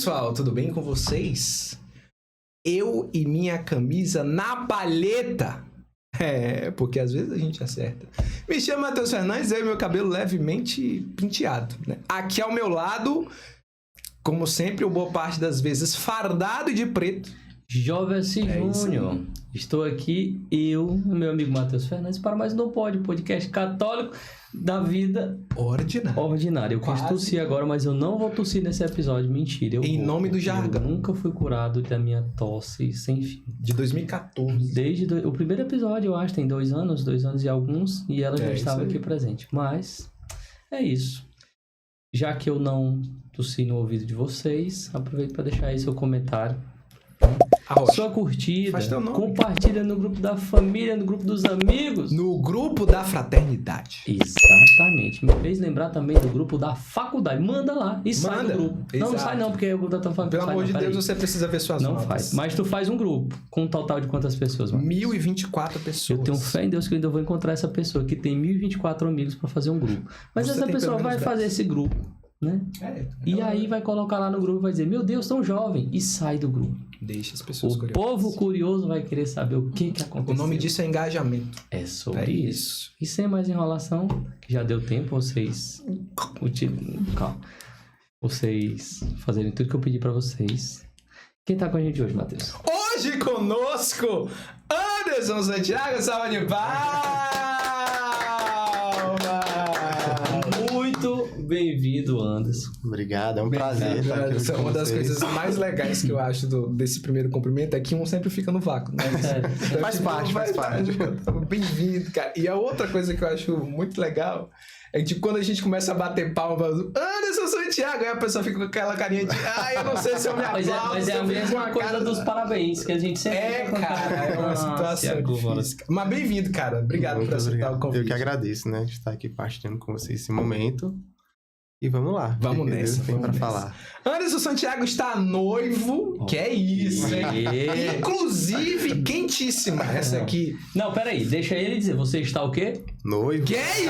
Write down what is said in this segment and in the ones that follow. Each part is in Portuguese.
pessoal, tudo bem com vocês? Eu e minha camisa na palheta. Porque às vezes a gente acerta. Me chamo Matheus Fernandes, eu e meu cabelo levemente penteado, né? Aqui ao meu lado, como sempre, ou boa parte das vezes, fardado de preto. Jovem-se Júnior. Estou aqui, eu e meu amigo Matheus Fernandes, para mais um Não Pode, podcast católico da vida ordinária. Eu quis tossir agora, mas eu não vou tossir nesse episódio. Mentira. Nome do jargão. Eu nunca fui curado da minha tosse sem fim. De 2014. Desde o primeiro episódio, eu acho, tem 2 anos e alguns, e ela já estava aqui presente. Mas é isso. Já que eu não tossi no ouvido de vocês, aproveito para deixar aí seu comentário. Sua curtida, compartilha no grupo da família, no grupo dos amigos. No grupo da fraternidade. Exatamente. Me fez lembrar também do grupo da faculdade. Manda lá e sai do grupo. Não sai não, porque o grupo da tua família. Pelo amor de Deus, você precisa ver suas notas. Não faz. Mas tu faz um grupo com um total de quantas pessoas? 1024 pessoas. Eu tenho fé em Deus que eu ainda vou encontrar essa pessoa que tem 1024 amigos para fazer um grupo. Mas essa pessoa vai fazer esse grupo, né? E aí vai colocar lá no grupo e vai dizer, meu Deus, tão jovem. E sai do grupo. Deixa as pessoas curiosas. O povo curioso vai querer saber o que aconteceu. O nome disso é engajamento. É sobre isso. E sem mais enrolação, que já deu tempo vocês fazerem tudo que eu pedi pra vocês. Quem tá com a gente hoje, Matheus? Hoje conosco, Anderson Santiago, salva de palmas! Bem-vindo, Anderson. Obrigado, é um prazer estar aqui com Uma das coisas mais legais que eu acho desse primeiro cumprimento é que um sempre fica no vácuo, né? Faz parte. Bem-vindo, cara. E a outra coisa que eu acho muito legal é que, tipo, quando a gente começa a bater palma, Anderson Santiago, aí a pessoa fica com aquela carinha de, eu não sei se eu me aplaudo. Mas é a mesma coisa dos parabéns, que a gente sempre cara, é uma situação difícil. Mas bem-vindo, cara. Obrigado por aceitar o convite. Eu que agradeço, né, de estar aqui partilhando com vocês esse momento. E vamos lá. Vamos nessa. Deus tem pra falar. Anderson Santiago está noivo. Que é isso, hein? Inclusive, quentíssima essa aqui. Não, peraí. Deixa ele dizer. Você está o quê? Noivo. Que é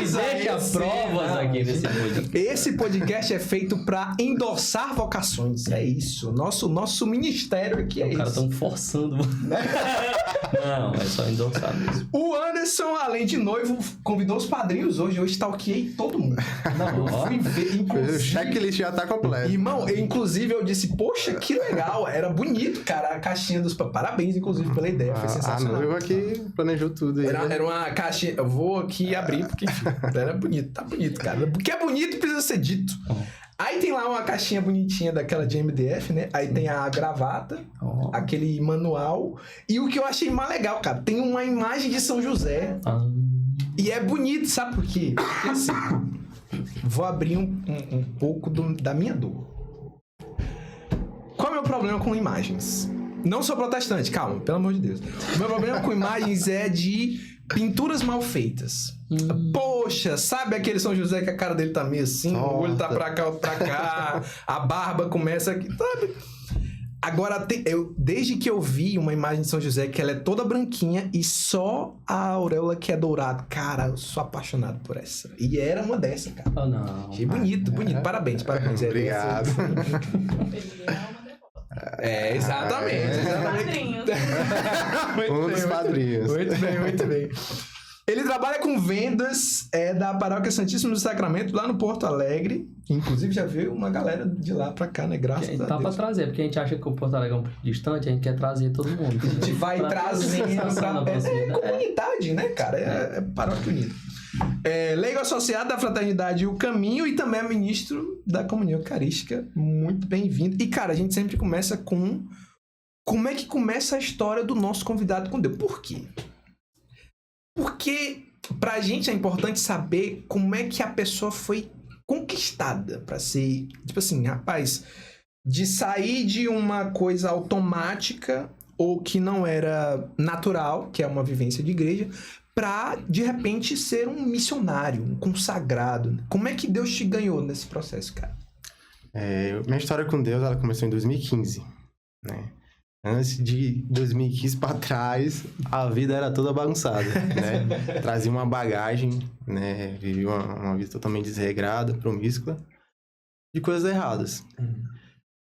isso? Deixa provas aqui nesse podcast. Esse podcast é feito pra endossar vocações. É isso. Nosso ministério aqui é isso. Os caras estão forçando. Não, é só endossar mesmo. O Anderson, além de noivo, convidou os padrinhos hoje. Eu stalkeei todo mundo. Não, eu fui ver, o checklist já tá completo. Irmão, inclusive eu disse, poxa, que legal. Era bonito, cara, a caixinha dos... Parabéns, inclusive, pela ideia. Foi sensacional. A noiva aqui planejou tudo aí. Era uma caixinha... Eu vou aqui abrir, porque, enfim, era bonito. Tá bonito, cara. Porque é bonito, precisa ser dito. Aí tem lá uma caixinha bonitinha daquela de MDF, né? Aí tem a gravata, aquele manual. E o que eu achei mais legal, cara, tem uma imagem de São José. E é bonito, sabe por quê? Porque assim... Vou abrir um pouco da minha dor. Qual é o meu problema com imagens? Não sou protestante, calma, pelo amor de Deus. O meu problema com imagens é de pinturas mal feitas. Poxa, sabe aquele São José que a cara dele tá meio assim, o olho tá pra cá, outro pra cá, a barba começa aqui, sabe? Agora, desde que eu vi uma imagem de São José que ela é toda branquinha e só a auréola que é dourada, cara, eu sou apaixonado por essa. E era uma dessa, cara. Não. Achei bonito. Parabéns. Obrigado. Exatamente. Um dos padrinhos. Muito bem. Ele trabalha com vendas da Paróquia Santíssimo do Sacramento, lá no Porto Alegre. Inclusive, já veio uma galera de lá pra cá, né? Graças a Deus. Tá pra trazer, porque a gente acha que o Porto Alegre é um pouco distante, a gente quer trazer todo mundo. A gente vai trazendo pra... comunidade, né, cara? É Paróquia Unida. Leigo associado da Fraternidade O Caminho e também é ministro da Comunhão Eucarística. Muito bem-vindo. E, cara, a gente sempre começa com... Como é que começa a história do nosso convidado com Deus? Por quê? Porque pra gente é importante saber como é que a pessoa foi conquistada pra ser, tipo assim, rapaz, de sair de uma coisa automática ou que não era natural, que é uma vivência de igreja, pra, de repente, ser um missionário, um consagrado. Como é que Deus te ganhou nesse processo, cara? Minha história com Deus, ela começou em 2015, né? Antes de 2015 para trás, a vida era toda bagunçada, né? Trazia uma bagagem, né? Vivi uma vida totalmente desregrada, promíscua, de coisas erradas.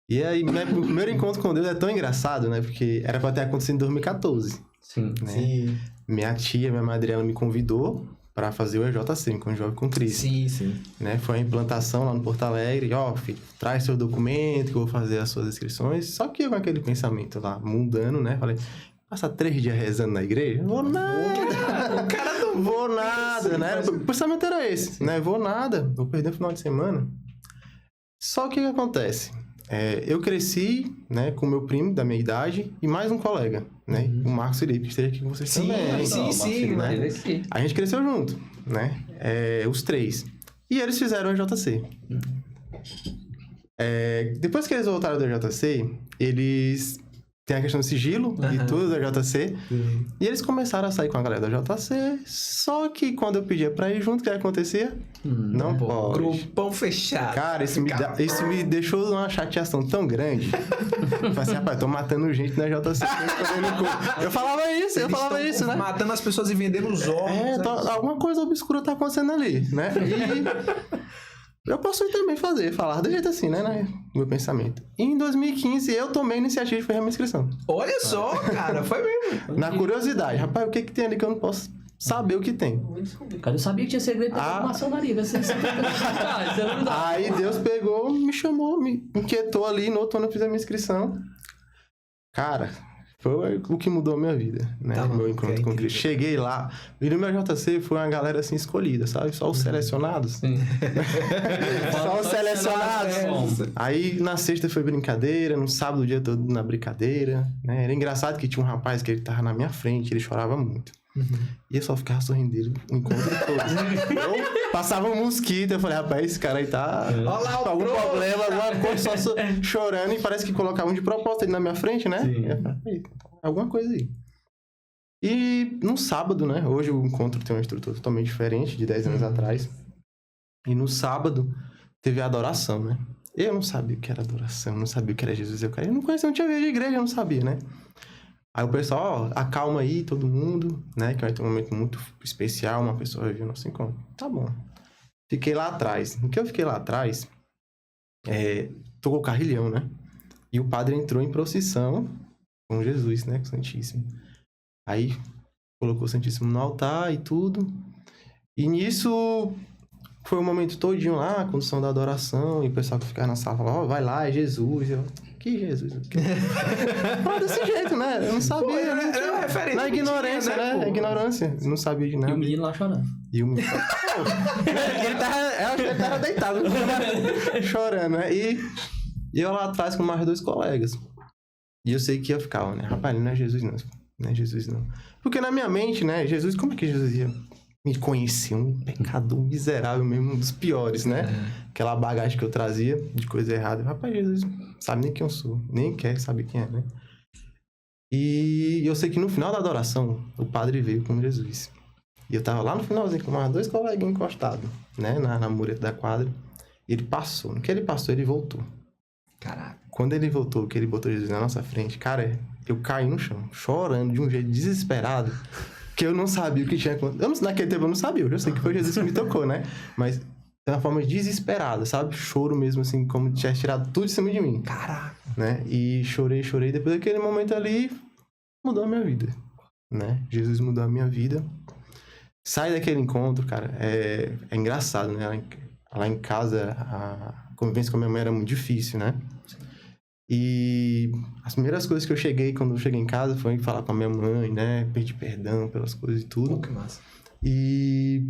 E aí, meu primeiro encontro com Deus é tão engraçado, né? Porque era pra ter acontecido em 2014. Sim. Né? Sim. Minha tia, minha madrinha, ela me convidou para fazer o EJC, Encontro Jovem com Cristo. Sim. Né? Foi a implantação lá no Porto Alegre. Filho, traz seu documento que eu vou fazer as suas inscrições. Só que eu com aquele pensamento lá, mundano, né? Falei, passar 3 dias rezando na igreja? Não vou nada. O cara não vou nada, né? O pensamento era esse, né? Vou nada. Vou perder o final de semana. Só que o que acontece? Eu cresci, né, com meu primo da minha idade e mais um colega, né? O Marcos Felipe, que esteja aqui com vocês também. Sim, né? A gente cresceu junto, né? Os 3. E eles fizeram o EJC. Depois que eles voltaram do EJC, eles... Tem a questão do sigilo e tudo da JC. E eles começaram a sair com a galera da JC. Só que quando eu pedia pra ir junto, o que acontecia? Não pode. Grupão fechado. Cara, isso me deixou numa chateação tão grande. Eu falei assim, rapaz, tô matando gente na JC. Eu falava isso, né? Matando as pessoas e vendendo os órgãos. Alguma coisa obscura tá acontecendo ali, né? E... eu posso também falar do jeito assim, né? Meu pensamento. E em 2015, eu tomei a iniciativa de fazer a minha inscrição. Olha só, cara, foi mesmo. Na curiosidade. Rapaz, o que tem ali que eu não posso saber o que tem? Cara, eu sabia que tinha segredo pra maçonaria. Aí Deus pegou, me chamou, me inquietou ali. No outro ano eu fiz a minha inscrição. Cara... foi o que mudou a minha vida, né? Meu encontro com Cristo. Cheguei lá, e no meu JC foi uma galera assim escolhida, sabe? Só os selecionados. Sim. Só os selecionados. Aí na sexta foi brincadeira, no sábado o dia todo na brincadeira, né? Era engraçado que tinha um rapaz que ele tava na minha frente, ele chorava muito. E eu só ficava sorrindo dele o encontro todo. Eu passava um mosquito, eu falei, rapaz, esse cara aí tá com algum problema, alguma coisa, só chorando, e parece que colocavam de propósito ele na minha frente, né? Eu falei, alguma coisa aí. E no sábado, né? Hoje o encontro tem uma estrutura totalmente diferente de 10 anos atrás. E no sábado teve a adoração, né? Eu não sabia o que era adoração, não sabia o que era Jesus. Eu não conhecia, não tinha vindo de igreja, eu não sabia, né? Aí o pessoal, acalma aí todo mundo, né? Que vai ter um momento muito especial, uma pessoa vai vir o nosso encontro. Tá bom. Fiquei lá atrás. No que eu fiquei lá atrás, tocou o carrilhão, né? E o padre entrou em procissão com Jesus, né? Com o Santíssimo. Aí colocou o Santíssimo no altar e tudo. E nisso foi o momento todinho lá, a condução da adoração, e o pessoal que ficava na sala falava, vai lá, é Jesus. Que Jesus? Desse jeito, né? Eu não sabia. Pô, era uma referência. Na ignorância, né? Ignorância. Não sabia de nada. E o menino lá chorando. Ele tava deitado, chorando, né? E eu lá atrás com mais 2 colegas. E eu sei que ia ficar, né? Rapaz, não é Jesus não. Não é Jesus não. Porque na minha mente, né? Jesus, como é que Jesus ia me conhecer? Um pecador miserável mesmo, um dos piores, né? Aquela bagagem que eu trazia de coisa errada. Rapaz, Jesus sabe nem quem eu sou. Nem quer saber quem é, né? E eu sei que no final da adoração, o padre veio com Jesus. E eu tava lá no finalzinho com mais 2 coleguinhas encostados, né? Na mureta da quadra. E ele passou. No que ele passou, ele voltou. Caraca. Quando ele voltou, que ele botou Jesus na nossa frente, cara, eu caí no chão, chorando de um jeito desesperado, que eu não sabia o que tinha acontecido. Naquele tempo eu não sabia, eu já sei que foi Jesus que me tocou, né? Mas de uma forma desesperada, sabe? Choro mesmo, assim, como se tivesse tirado tudo de cima de mim. Caraca. Né? E chorei. Depois daquele momento ali, mudou a minha vida, né? Jesus mudou a minha vida. Sai daquele encontro, cara, é engraçado, né? Lá em casa, a convivência com a minha mãe era muito difícil, né? E as primeiras coisas que eu cheguei, quando eu cheguei em casa, foi falar com a minha mãe, né? Pedir perdão pelas coisas e tudo. Pô, que massa. E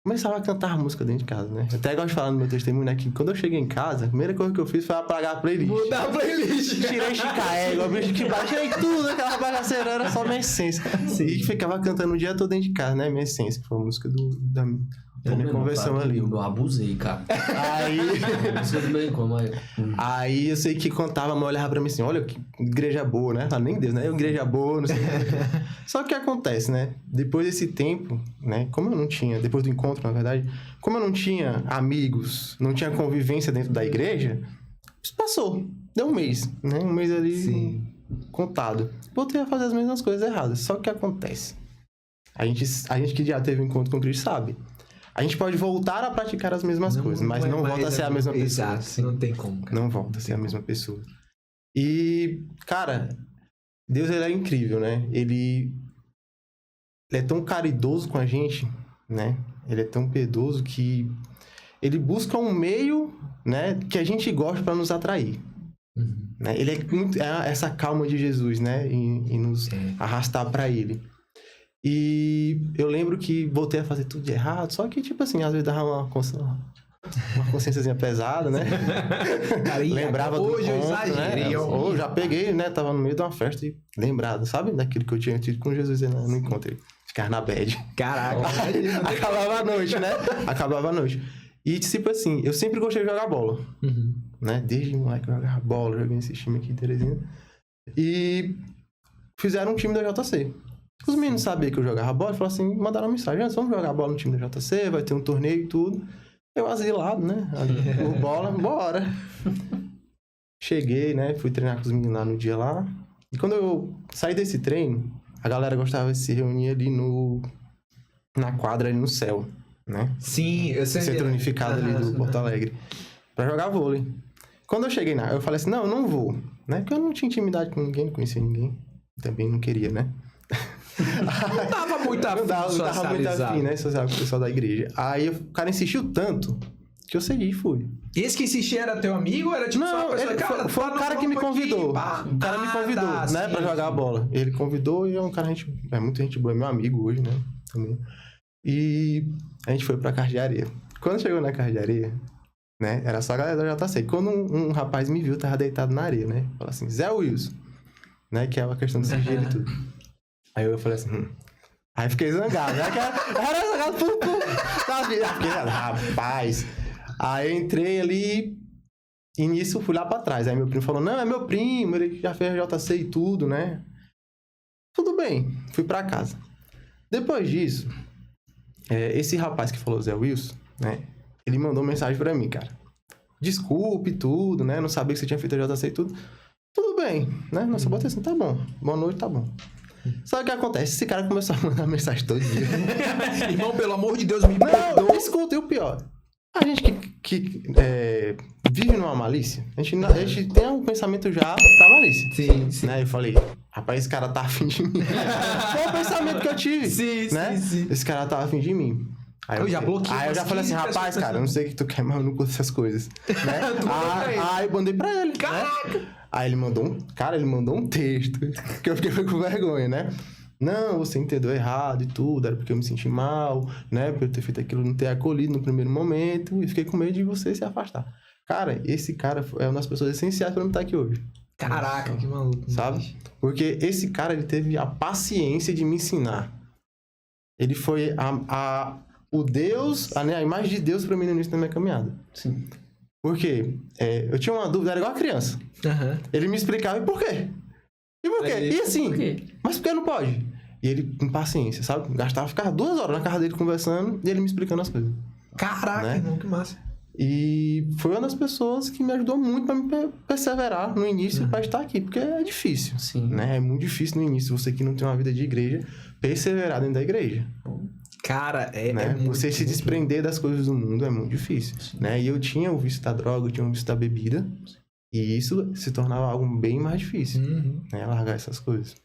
começava a cantar música dentro de casa, né? Eu até gosto de falar no meu testemunho, né? Que quando eu cheguei em casa, a primeira coisa que eu fiz foi apagar a playlist. Mudar a playlist. Tirei Chicaego, abri Chicaego, tirei tudo, aquela bagaceira, era só minha essência. E ficava cantando o dia todo dentro de casa, né? Minha essência, que foi a música da minha conversão ali. Eu abusei, cara. Aí eu sei que contava, a mãe olhava pra mim assim, olha que igreja boa, né? Ah, nem Deus, né? Igreja boa, não sei o que. Só que acontece, né? Depois desse tempo, né? Como eu não tinha, depois do encontro, na verdade, como eu não tinha amigos, não tinha convivência dentro da igreja, isso passou. Deu um mês, né? Um mês ali contado. Voltei a fazer as mesmas coisas erradas. Só que acontece. A gente que já teve um encontro com Cristo sabe. A gente pode voltar a praticar as mesmas coisas, mas não volta a ser a mesma pessoa. Exato, não tem como, cara. Não volta a ser a mesma pessoa. E, cara, Deus, ele é incrível, né? Ele é tão caridoso com a gente, né? Ele é tão piedoso que ele busca um meio, né, que a gente gosta para nos atrair. Né? Ele é muito essa calma de Jesus, né? E nos arrastar para ele. E eu lembro que voltei a fazer tudo de errado, só que, tipo assim, às vezes dava uma consciênciazinha pesada, né? Lembrava do hoje eu ponto, exagerei. né? Eu já peguei, né? Tava no meio de uma festa e lembrado, sabe? Daquilo que eu tinha tido com Jesus e não encontrei. Ficar na bad. Caraca. Acabava a noite, né? Acabava a noite. E, tipo assim, eu sempre gostei de jogar bola. Né? Desde moleque eu jogava bola, joguei nesse time aqui em Teresina. E fizeram um time da JC. Os meninos sabiam que eu jogava bola e falaram assim, mandaram uma mensagem, vamos jogar bola no time da JC, vai ter um torneio e tudo. Eu asilado, né? Por bola, bora. Cheguei, né? Fui treinar com os meninos lá no dia lá. E quando eu saí desse treino, a galera gostava de se reunir ali na quadra, ali no céu, né? Sim, eu sei. Centro unificado ali do Porto Alegre. Pra jogar vôlei. Quando eu cheguei lá, eu falei assim, não, eu não vou. Né? Porque eu não tinha intimidade com ninguém, não conhecia ninguém. Também não queria, né? Não dava muito afim né? Socializar com o pessoal da igreja. Aí o cara insistiu tanto que eu cedi e fui. Esse que insistia era teu amigo ou era tipo não, só uma pessoa? Cara, foi o cara que me convidou. O cara me convidou, né? Pra jogar a bola. Ele convidou e é um cara, muita gente boa, é meu amigo hoje, né? Também. E a gente foi pra Casa de Areia. Quando chegou na Casa de Areia, né? Era só a galera da JC. Quando um rapaz me viu, tava deitado na areia, né? Falou assim, Zé Wilson. Né? Que é uma questão de sigilo e tudo. Aí eu falei assim, Aí fiquei zangado, né? Era zangado fiquei, rapaz. Aí eu entrei ali e nisso fui lá pra trás. Aí meu primo falou, não, é meu primo, ele já fez a JC e tudo, né? Tudo bem, fui pra casa. Depois disso, esse rapaz que falou Zé Wilson, né? Ele mandou mensagem pra mim, cara. Desculpe tudo, né? Não sabia que você tinha feito a JC e tudo. Tudo bem, né? Nossa, bota assim, tá bom. Boa noite, tá bom. Sabe o que acontece? Esse cara começou a mandar mensagem todo dia. Irmão, pelo amor de Deus, me perdoa. Não, escuta, e o pior. A gente que vive numa malícia, a gente tem um pensamento já pra malícia. Sim. Né? Eu falei, rapaz, esse cara tá afim de mim. Foi o pensamento que eu tive. Sim. Esse cara tá afim de mim. Aí eu já bloqueei. Aí eu já falei assim, rapaz, cara, eu não sei o que tu quer, mas eu não curto essas coisas. Né? Aí eu mandei pra ele. Caraca! Né? Aí ele mandou um texto, que eu fiquei com vergonha, né? Não, você entendeu errado e tudo, era porque eu me senti mal, né? Por eu ter feito aquilo, não ter acolhido no primeiro momento, e fiquei com medo de você se afastar. Cara, esse cara é uma das pessoas essenciais pra eu estar aqui hoje. Caraca, que maluco. Sabe? Porque esse cara, ele teve a paciência de me ensinar. Ele foi o Deus, a imagem de Deus pra mim no início da minha caminhada. Sim. Porque eu tinha uma dúvida, era igual a criança. Ele me explicava, e por quê? E por quê? E assim, mas por que não pode? E ele, com paciência, sabe? Ficava 2 horas na casa dele conversando e ele me explicando as coisas. Caraca, né? Irmão, que massa. E foi uma das pessoas que me ajudou muito pra me perseverar no início pra estar aqui, porque é difícil. Sim. Né? É muito difícil no início, você que não tem uma vida de igreja, perseverar dentro da igreja. Cara, né? muito você se desprender das coisas do mundo é muito difícil. Né? E eu tinha o vício da droga, eu tinha o vício da bebida. E isso se tornava algo bem mais difícil. Né? Largar essas coisas.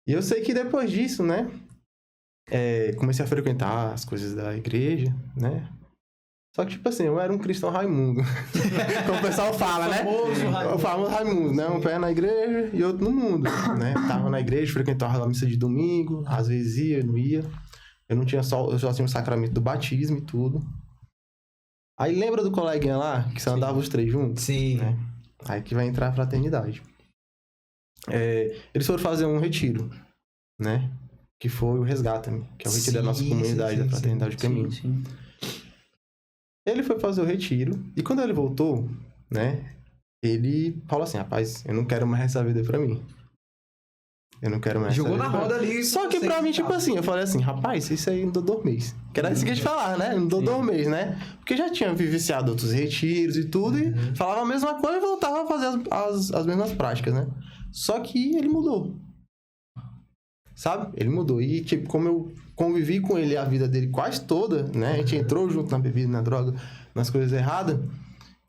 E eu sei que depois disso, né? Comecei a frequentar as coisas da igreja, né? Só que, tipo assim, eu era um cristão Raimundo. Como o pessoal fala, né? O famoso Raimundo, né? Um pé na igreja e outro no mundo, né? Tava na igreja, frequentava a missa de domingo, às vezes ia, não ia. Eu só tinha o sacramento do batismo e tudo. Aí lembra do coleguinha lá, que só andava os 3 juntos? Sim. Né? Aí que vai entrar a fraternidade. Eles foram fazer um retiro, né? Que foi o Resgata-me, que é o retiro da nossa comunidade, da Fraternidade do Caminho. Sim. Ele foi fazer o retiro, e quando ele voltou, né? Ele falou assim, rapaz, eu não quero mais essa vida pra mim. Eu não quero mais essa vida. Jogou na roda ali. Só que pra mim, tipo assim, eu falei assim, rapaz, isso aí não dou 2 meses. Que era isso que a gente falava, né? Não dou 2 meses, né? Porque já tinha vivenciado outros retiros e tudo, e falava a mesma coisa e voltava a fazer as mesmas práticas, né? Só que ele mudou. Sabe? Ele mudou. E, tipo, como eu convivi com ele a vida dele quase toda, né? A gente entrou junto na bebida, na droga, nas coisas erradas.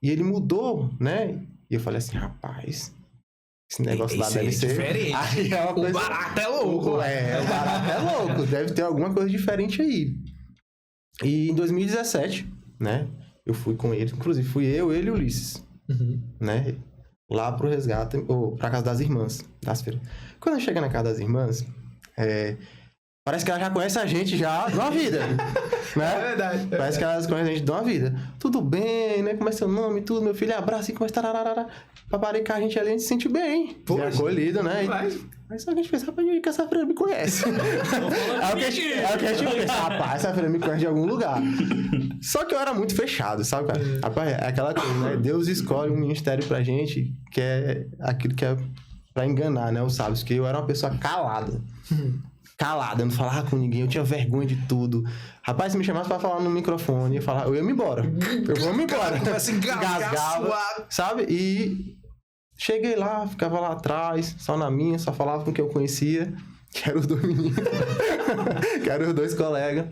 E ele mudou, né? E eu falei assim, rapaz, esse negócio lá deve ser... diferente. Aí é uma coisa... O barato é louco. O barato é louco. Deve ter alguma coisa diferente aí. E em 2017, né? Eu fui com ele. Inclusive, fui eu, ele e o Ulisses. Né? Lá pro resgate, ou pra casa das irmãs, das feiras. Quando eu cheguei na casa das irmãs, parece que ela já conhece a gente já de uma vida, né? É verdade. Parece que elas conhecem a gente de uma vida. Tudo bem, né? Como é seu nome, tudo, meu filho, abraça e começa tararara. Paparicar a gente ali, a gente se sente bem. Poxa, é acolhido, né? Mas só que a gente pensa, rapaz, que essa freira me conhece. É o que a gente pensa, rapaz, essa freira me conhece de algum lugar. Só que eu era muito fechado, sabe, cara? Rapaz, é aquela coisa, né? Deus escolhe um ministério pra gente que é aquilo que é pra enganar, né? Os sábios. Porque eu era uma pessoa calada. Calada, eu não falava com ninguém, eu tinha vergonha de tudo. Rapaz, se me chamasse pra falar no microfone, eu ia me embora. Eu vou me embora. Começa a engasgava, sabe? E cheguei lá, ficava lá atrás, só na minha, só falava com quem eu conhecia, que eram os 2 meninos, que eram os 2 colegas.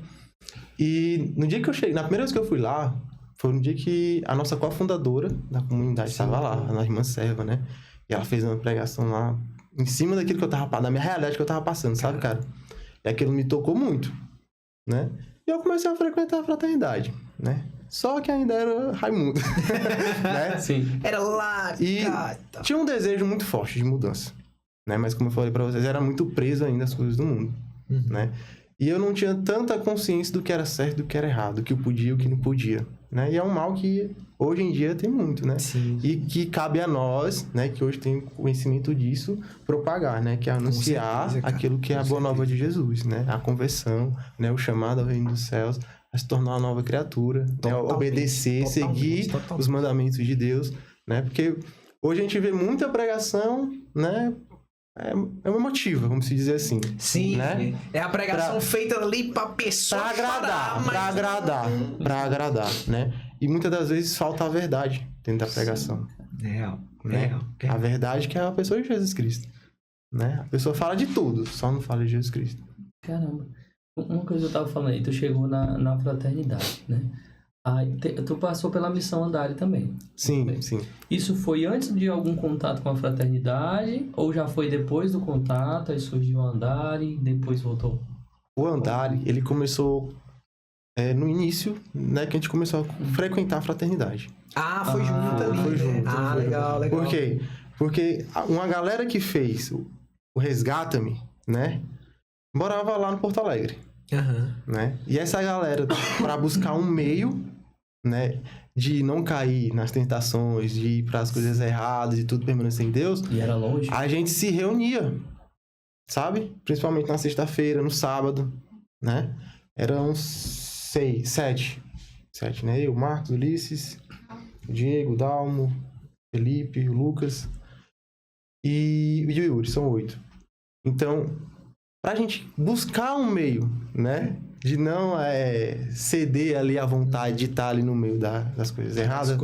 E no dia que eu cheguei, na primeira vez que eu fui lá, foi no dia que a nossa cofundadora da comunidade estava lá, a irmã Serva, né? E ela fez uma pregação lá, em cima daquilo que eu tava, da minha realidade que eu tava passando, sabe, cara? E aquilo me tocou muito, né? E eu comecei a frequentar a fraternidade, né? Só que ainda era Raimundo, né? Sim. Era lá, e tinha um desejo muito forte de mudança, né? Mas como eu falei pra vocês, era muito preso ainda às coisas do mundo, né? E eu não tinha tanta consciência do que era certo, do que era errado, do que eu podia e o que não podia, né? E é um mal que hoje em dia tem muito, né? Sim. E que cabe a nós, né? Que hoje tem conhecimento disso, propagar, né? Que é anunciar aquilo que é a boa nova de Jesus, né? A conversão, né? O chamado ao reino dos céus, a se tornar uma nova criatura, né? Obedecer, seguir os mandamentos de Deus, né? Porque hoje a gente vê muita pregação, né? É uma emotiva, vamos dizer assim. Sim, né? É a pregação feita ali pra pessoa pra agradar, né? E muitas das vezes falta a verdade dentro da pregação. Real. A verdade que é a pessoa de Jesus Cristo, né? A pessoa fala de tudo, só não fala de Jesus Cristo. Caramba. Uma coisa eu tava falando aí, tu chegou na fraternidade, né? Aí, tu passou pela missão Andari também. Sim, sim. Isso foi antes de algum contato com a fraternidade? Ou já foi depois do contato, aí surgiu o Andari e depois voltou? O Andari, ele começou no início, né? Que a gente começou a frequentar a fraternidade. Foi junto ali. Foi junto. Legal. Por quê? Porque uma galera que fez o Resgata-me, né? Morava lá no Porto Alegre. Né? E essa galera, para buscar um meio, né, de não cair nas tentações, de ir para as coisas erradas e tudo permanecer em Deus, e era longe, a gente se reunia, sabe? Principalmente na sexta-feira, no sábado, né? Eram 7, né? Eu, Marcos, Ulisses, Diego, Dalmo, Felipe, Lucas e o Yuri, são 8. Então, pra gente buscar um meio, né? De não ceder ali à vontade de estar ali no meio das coisas erradas.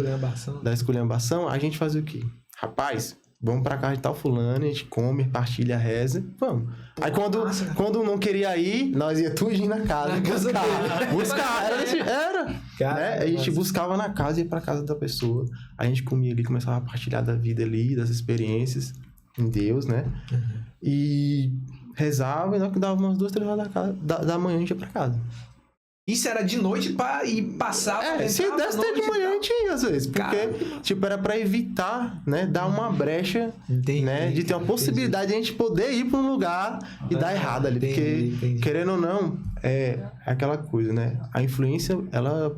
Da esculhambação. A gente fazia o quê? Rapaz, vamos pra casa de tal fulano, a gente come, partilha, reza, vamos. Aí quando não queria ir, nós ia tudinho na casa. Buscar. Era. Né? A gente buscava na casa e ia pra casa da pessoa. A gente comia ali, começava a partilhar da vida ali, das experiências em Deus, né? E rezava e nós dava umas 2, 3 horas da manhã a gente ia pra casa. Isso era de noite pra ir passar... se desse até de manhã a gente ia às vezes. Porque, era pra evitar, né? Dar uma brecha, né? De ter uma possibilidade de a gente poder ir pra um lugar e dar errado ali. Porque, querendo ou não, é aquela coisa, né? A influência, ela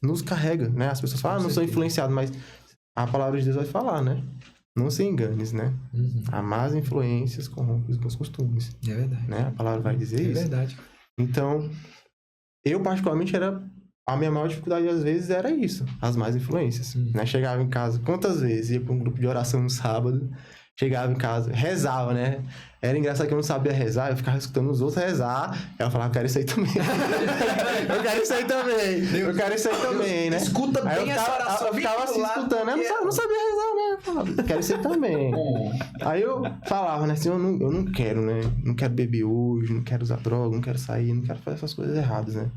nos carrega, né? As pessoas falam, não sou influenciado, mas a palavra de Deus vai falar, né? Não se enganes, né? As más influências corrompem os bons costumes. É verdade. Né? A palavra vai dizer isso. É verdade. Então, eu particularmente a minha maior dificuldade às vezes era isso. As más influências. Né? Chegava em casa, quantas vezes ia para um grupo de oração no sábado, chegava em casa, rezava, né? Era engraçado que eu não sabia rezar, eu ficava escutando os outros rezar, aí eu falava, eu quero isso aí também. Eu quero isso aí também, né? Escuta bem essa oração. Eu ficava assim escutando, eu não sabia rezar, né? Eu falava, eu quero isso aí também. Aí eu falava, né, assim, eu não quero, né? Não quero beber hoje, não quero usar droga, não quero sair, não quero fazer essas coisas erradas, né?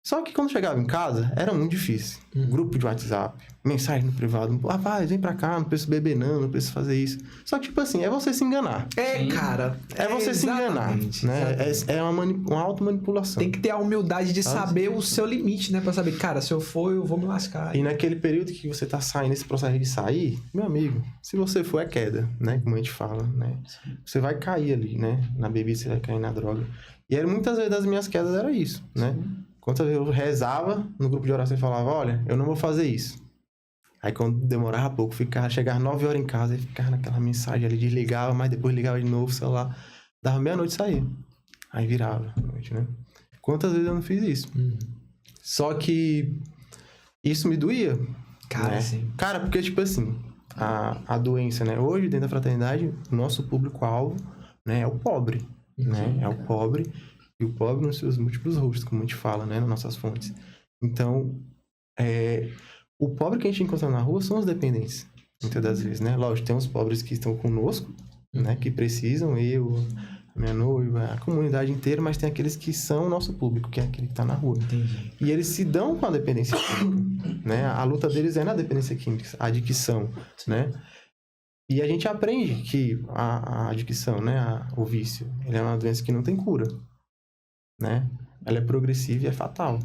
Só que quando chegava em casa, era muito difícil. Grupo de WhatsApp, mensagem no privado. Rapaz, vem pra cá, não preciso beber não preciso fazer isso. Só que, tipo assim, é você se enganar. Cara. É você se enganar, né? É uma automanipulação. Tem que ter a humildade de saber o seu limite, né? Pra saber, cara, se eu for, eu vou me lascar. E naquele período que você tá saindo, esse processo de sair, meu amigo, se você for, é queda, né? Como a gente fala, né? Você vai cair ali, né? Na bebida, você vai cair na droga. E muitas vezes das minhas quedas era isso, né? Quantas vezes eu rezava no grupo de oração e falava, olha, eu não vou fazer isso. Aí quando demorava pouco, chegava 9 horas em casa e ficava naquela mensagem ali, desligava, mas depois ligava de novo o celular. Dava meia-noite e saía. Aí virava a noite, né? Quantas vezes eu não fiz isso? Só que isso me doía. Cara, né? sim. Cara, porque tipo assim, a doença, né? Hoje, dentro da fraternidade, o nosso público-alvo, né, é o pobre. Né? É o pobre. E o pobre nos seus múltiplos rostos, como a gente fala, né? Nas nossas fontes. Então, o pobre que a gente encontra na rua são os dependentes, muitas das vezes, né? Lógico, tem os pobres que estão conosco, né? Que precisam, eu, a minha noiva, a comunidade inteira, mas tem aqueles que são o nosso público, que é aquele que está na rua. Entendi. E eles se dão com a dependência química, né? A luta deles é na dependência química, a adicção, né? E a gente aprende que a adicção, né? O vício, ele é uma doença que não tem cura. Né? Ela é progressiva e é fatal,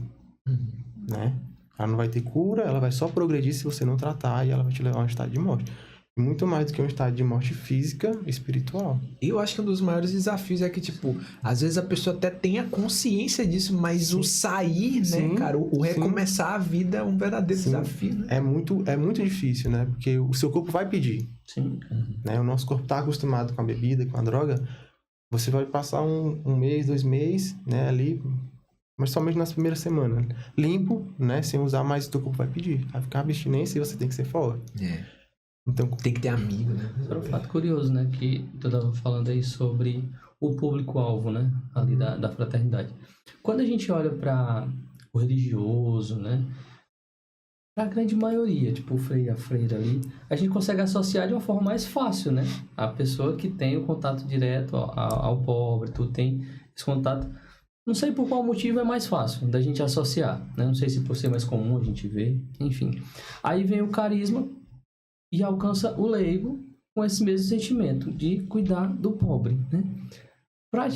né? Ela não vai ter cura, ela vai só progredir se você não tratar e ela vai te levar a um estado de morte. Muito mais do que um estado de morte física e espiritual. Eu acho que um dos maiores desafios é que, tipo, às vezes a pessoa até tem a consciência disso, mas o sair, né, cara, o recomeçar a vida é um verdadeiro desafio, né? É muito difícil, né? Porque o seu corpo vai pedir. Sim. Né? O nosso corpo tá acostumado com a bebida, com a droga. Você vai passar um mês, 2 meses, né, ali, mas somente nas primeiras semanas. Limpo, né, sem usar mais, o teu corpo vai pedir. Vai ficar abstinência e você tem que ser forte. Então, tem que ter amigo, né? Era um fato curioso, né, que tu estava falando aí sobre o público-alvo, né, ali da fraternidade. Quando a gente olha para o religioso, né, para a grande maioria, tipo o freio e a freira ali, a gente consegue associar de uma forma mais fácil, né? A pessoa que tem o contato direto ao pobre, tu tem esse contato. Não sei por qual motivo é mais fácil da gente associar, né? Não sei se por ser mais comum a gente vê, enfim. Aí vem o carisma e alcança o leigo com esse mesmo sentimento de cuidar do pobre, né?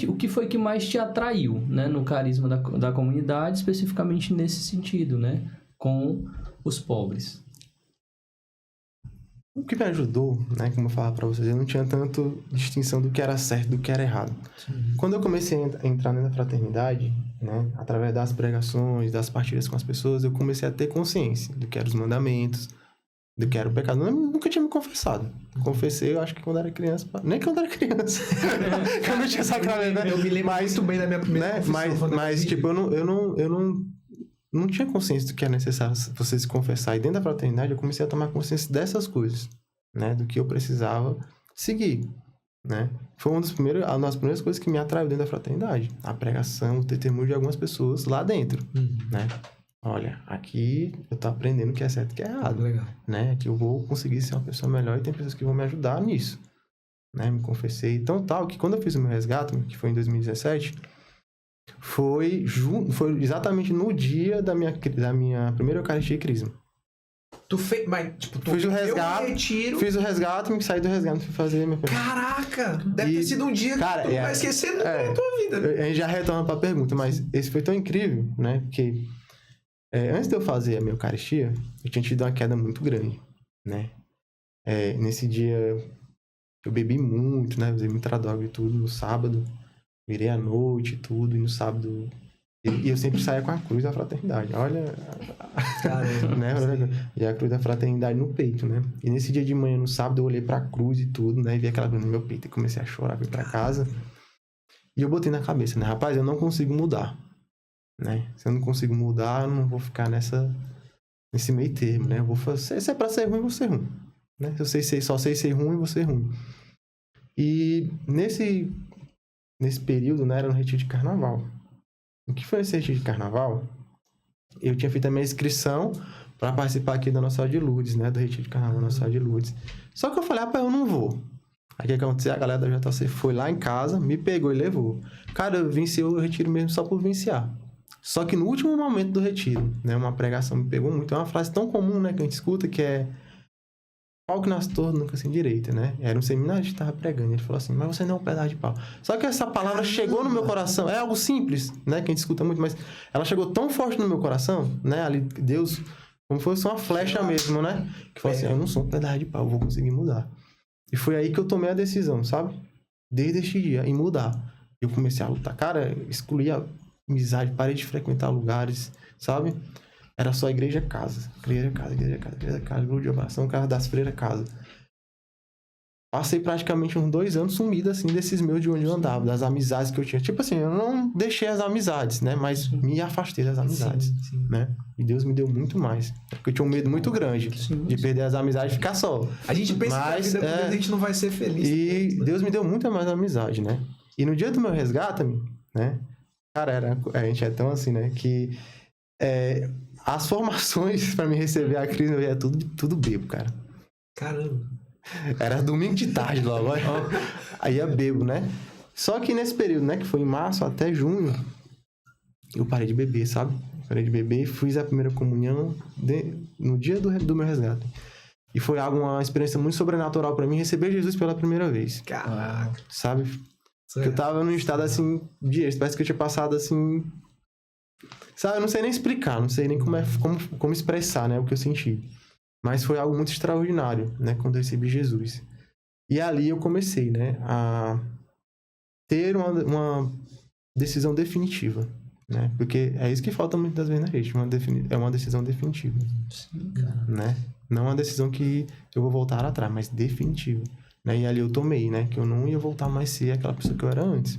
O que foi que mais te atraiu, né? No carisma da comunidade, especificamente nesse sentido, né? Com os pobres. O que me ajudou, né, como eu falava para vocês, eu não tinha tanto distinção do que era certo, do que era errado. Quando eu comecei a entrar na fraternidade, né, através das pregações, das partilhas com as pessoas, eu comecei a ter consciência do que eram os mandamentos, do que era o pecado. Eu nunca tinha me confessado. Confessei, eu acho que quando era criança, nem quando era criança. Eu não tinha sacramento, né? Eu me lembro muito bem da minha primeira confissão. Mas tipo, eu não tinha consciência do que é necessário você se confessar. E dentro da fraternidade eu comecei a tomar consciência dessas coisas, né? Do que eu precisava seguir, né? Foi uma das primeiras coisas que me atraiu dentro da fraternidade. A pregação, o testemunho de algumas pessoas lá dentro, né? Olha, aqui eu tô aprendendo o que é certo e o que é errado. Legal. Né? Que eu vou conseguir ser uma pessoa melhor e tem pessoas que vão me ajudar nisso. Né? Me confessei. Então, tal, que quando eu fiz o meu resgate, que foi em 2017... Foi exatamente no dia da minha primeira Eucaristia e Crisma. Tu fez... Mas, tipo, tu fiz o resgate, retiro... Fiz o resgate, me saí do resgate, fui fazer minha primeira... Caraca! Deve ter sido um dia que tu vai esquecer na tua vida. A gente já retorna pra pergunta, mas esse foi tão incrível, né? Porque antes de eu fazer a minha Eucaristia, eu tinha tido uma queda muito grande, né? Nesse dia, eu bebi muito, né? Usei muita droga e tudo, no sábado... Virei à noite e tudo, e no sábado... E eu sempre saía com a cruz da fraternidade. Olha... Caramba, né? E a cruz da fraternidade no peito, né? E nesse dia de manhã, no sábado, eu olhei pra cruz e tudo, né? E vi aquela cruz no meu peito e comecei a chorar, fui pra casa. E eu botei na cabeça, né? Rapaz, eu não consigo mudar, né? Se eu não consigo mudar, eu não vou ficar nesse meio termo, né? Eu vou fazer... Se é pra ser ruim, eu vou ser ruim. Né? Se eu só sei ser ruim, eu vou ser ruim. E nesse período, né, era no retiro de carnaval. O que foi esse retiro de carnaval? Eu tinha feito a minha inscrição para participar aqui da Nossa Senhora de Lourdes, né, do retiro de carnaval da Nossa Senhora de Lourdes. Só que eu falei, rapaz, eu não vou. Aí o que aconteceu? A galera da JC foi lá em casa, me pegou e levou. Cara, eu venci o retiro mesmo só por vivenciar. Só que no último momento do retiro, né? Uma pregação me pegou muito. É uma frase tão comum, né? Que a gente escuta, que é... Pau que nasce torto, nunca sem direita, né? Era um seminário que estava pregando. Ele falou assim, mas você não é um pedaço de pau. Só que essa palavra chegou no meu coração. É algo simples, né? Que a gente escuta muito, mas ela chegou tão forte no meu coração, né? Ali, Deus, como se fosse uma flecha mesmo, né? Que falou assim, eu não sou um pedaço de pau, eu vou conseguir mudar. E foi aí que eu tomei a decisão, sabe? Desde este dia, em mudar. Eu comecei a lutar. Cara, excluí a amizade, parei de frequentar lugares, sabe? Era só igreja, casa. Igreja, casa, igreja, casa, igreja, casa. Grupo de oração, casa das freiras, casa. Passei praticamente uns 2 anos sumido, assim, desses meus de onde eu andava, das amizades que eu tinha. Tipo assim, eu não deixei as amizades, né? Mas me afastei das amizades, né? E Deus me deu muito mais. Porque eu tinha um medo muito grande de perder as amizades e ficar só. A gente pensa que a vida com Deus a gente não vai ser feliz. E Deus me deu muita mais amizade, né? E no dia do meu resgate, né? Cara, a gente é tão assim, né? Que as formações pra me receber a crise, eu ia tudo bebo, cara. Caramba. Era domingo de tarde logo. Aí ia bebo, né? Só que nesse período, né? Que foi em março até junho, eu parei de beber, sabe? Parei de beber e fiz a primeira comunhão no dia do meu resgate. E foi uma experiência muito sobrenatural pra mim receber Jesus pela primeira vez. Caraca. Sabe? Porque eu tava num estado assim de êxtase. Parece que eu tinha passado assim. Sabe? Eu não sei nem explicar, não sei nem como expressar, né? O que eu senti. Mas foi algo muito extraordinário, né? Quando eu recebi Jesus. E ali eu comecei, né? A ter uma decisão definitiva, né? Porque é isso que falta muitas vezes na gente. É uma decisão definitiva. Sim, cara. Né? Não uma decisão que eu vou voltar atrás, mas definitiva. Né? E ali eu tomei, né? Que eu não ia voltar mais a ser aquela pessoa que eu era antes.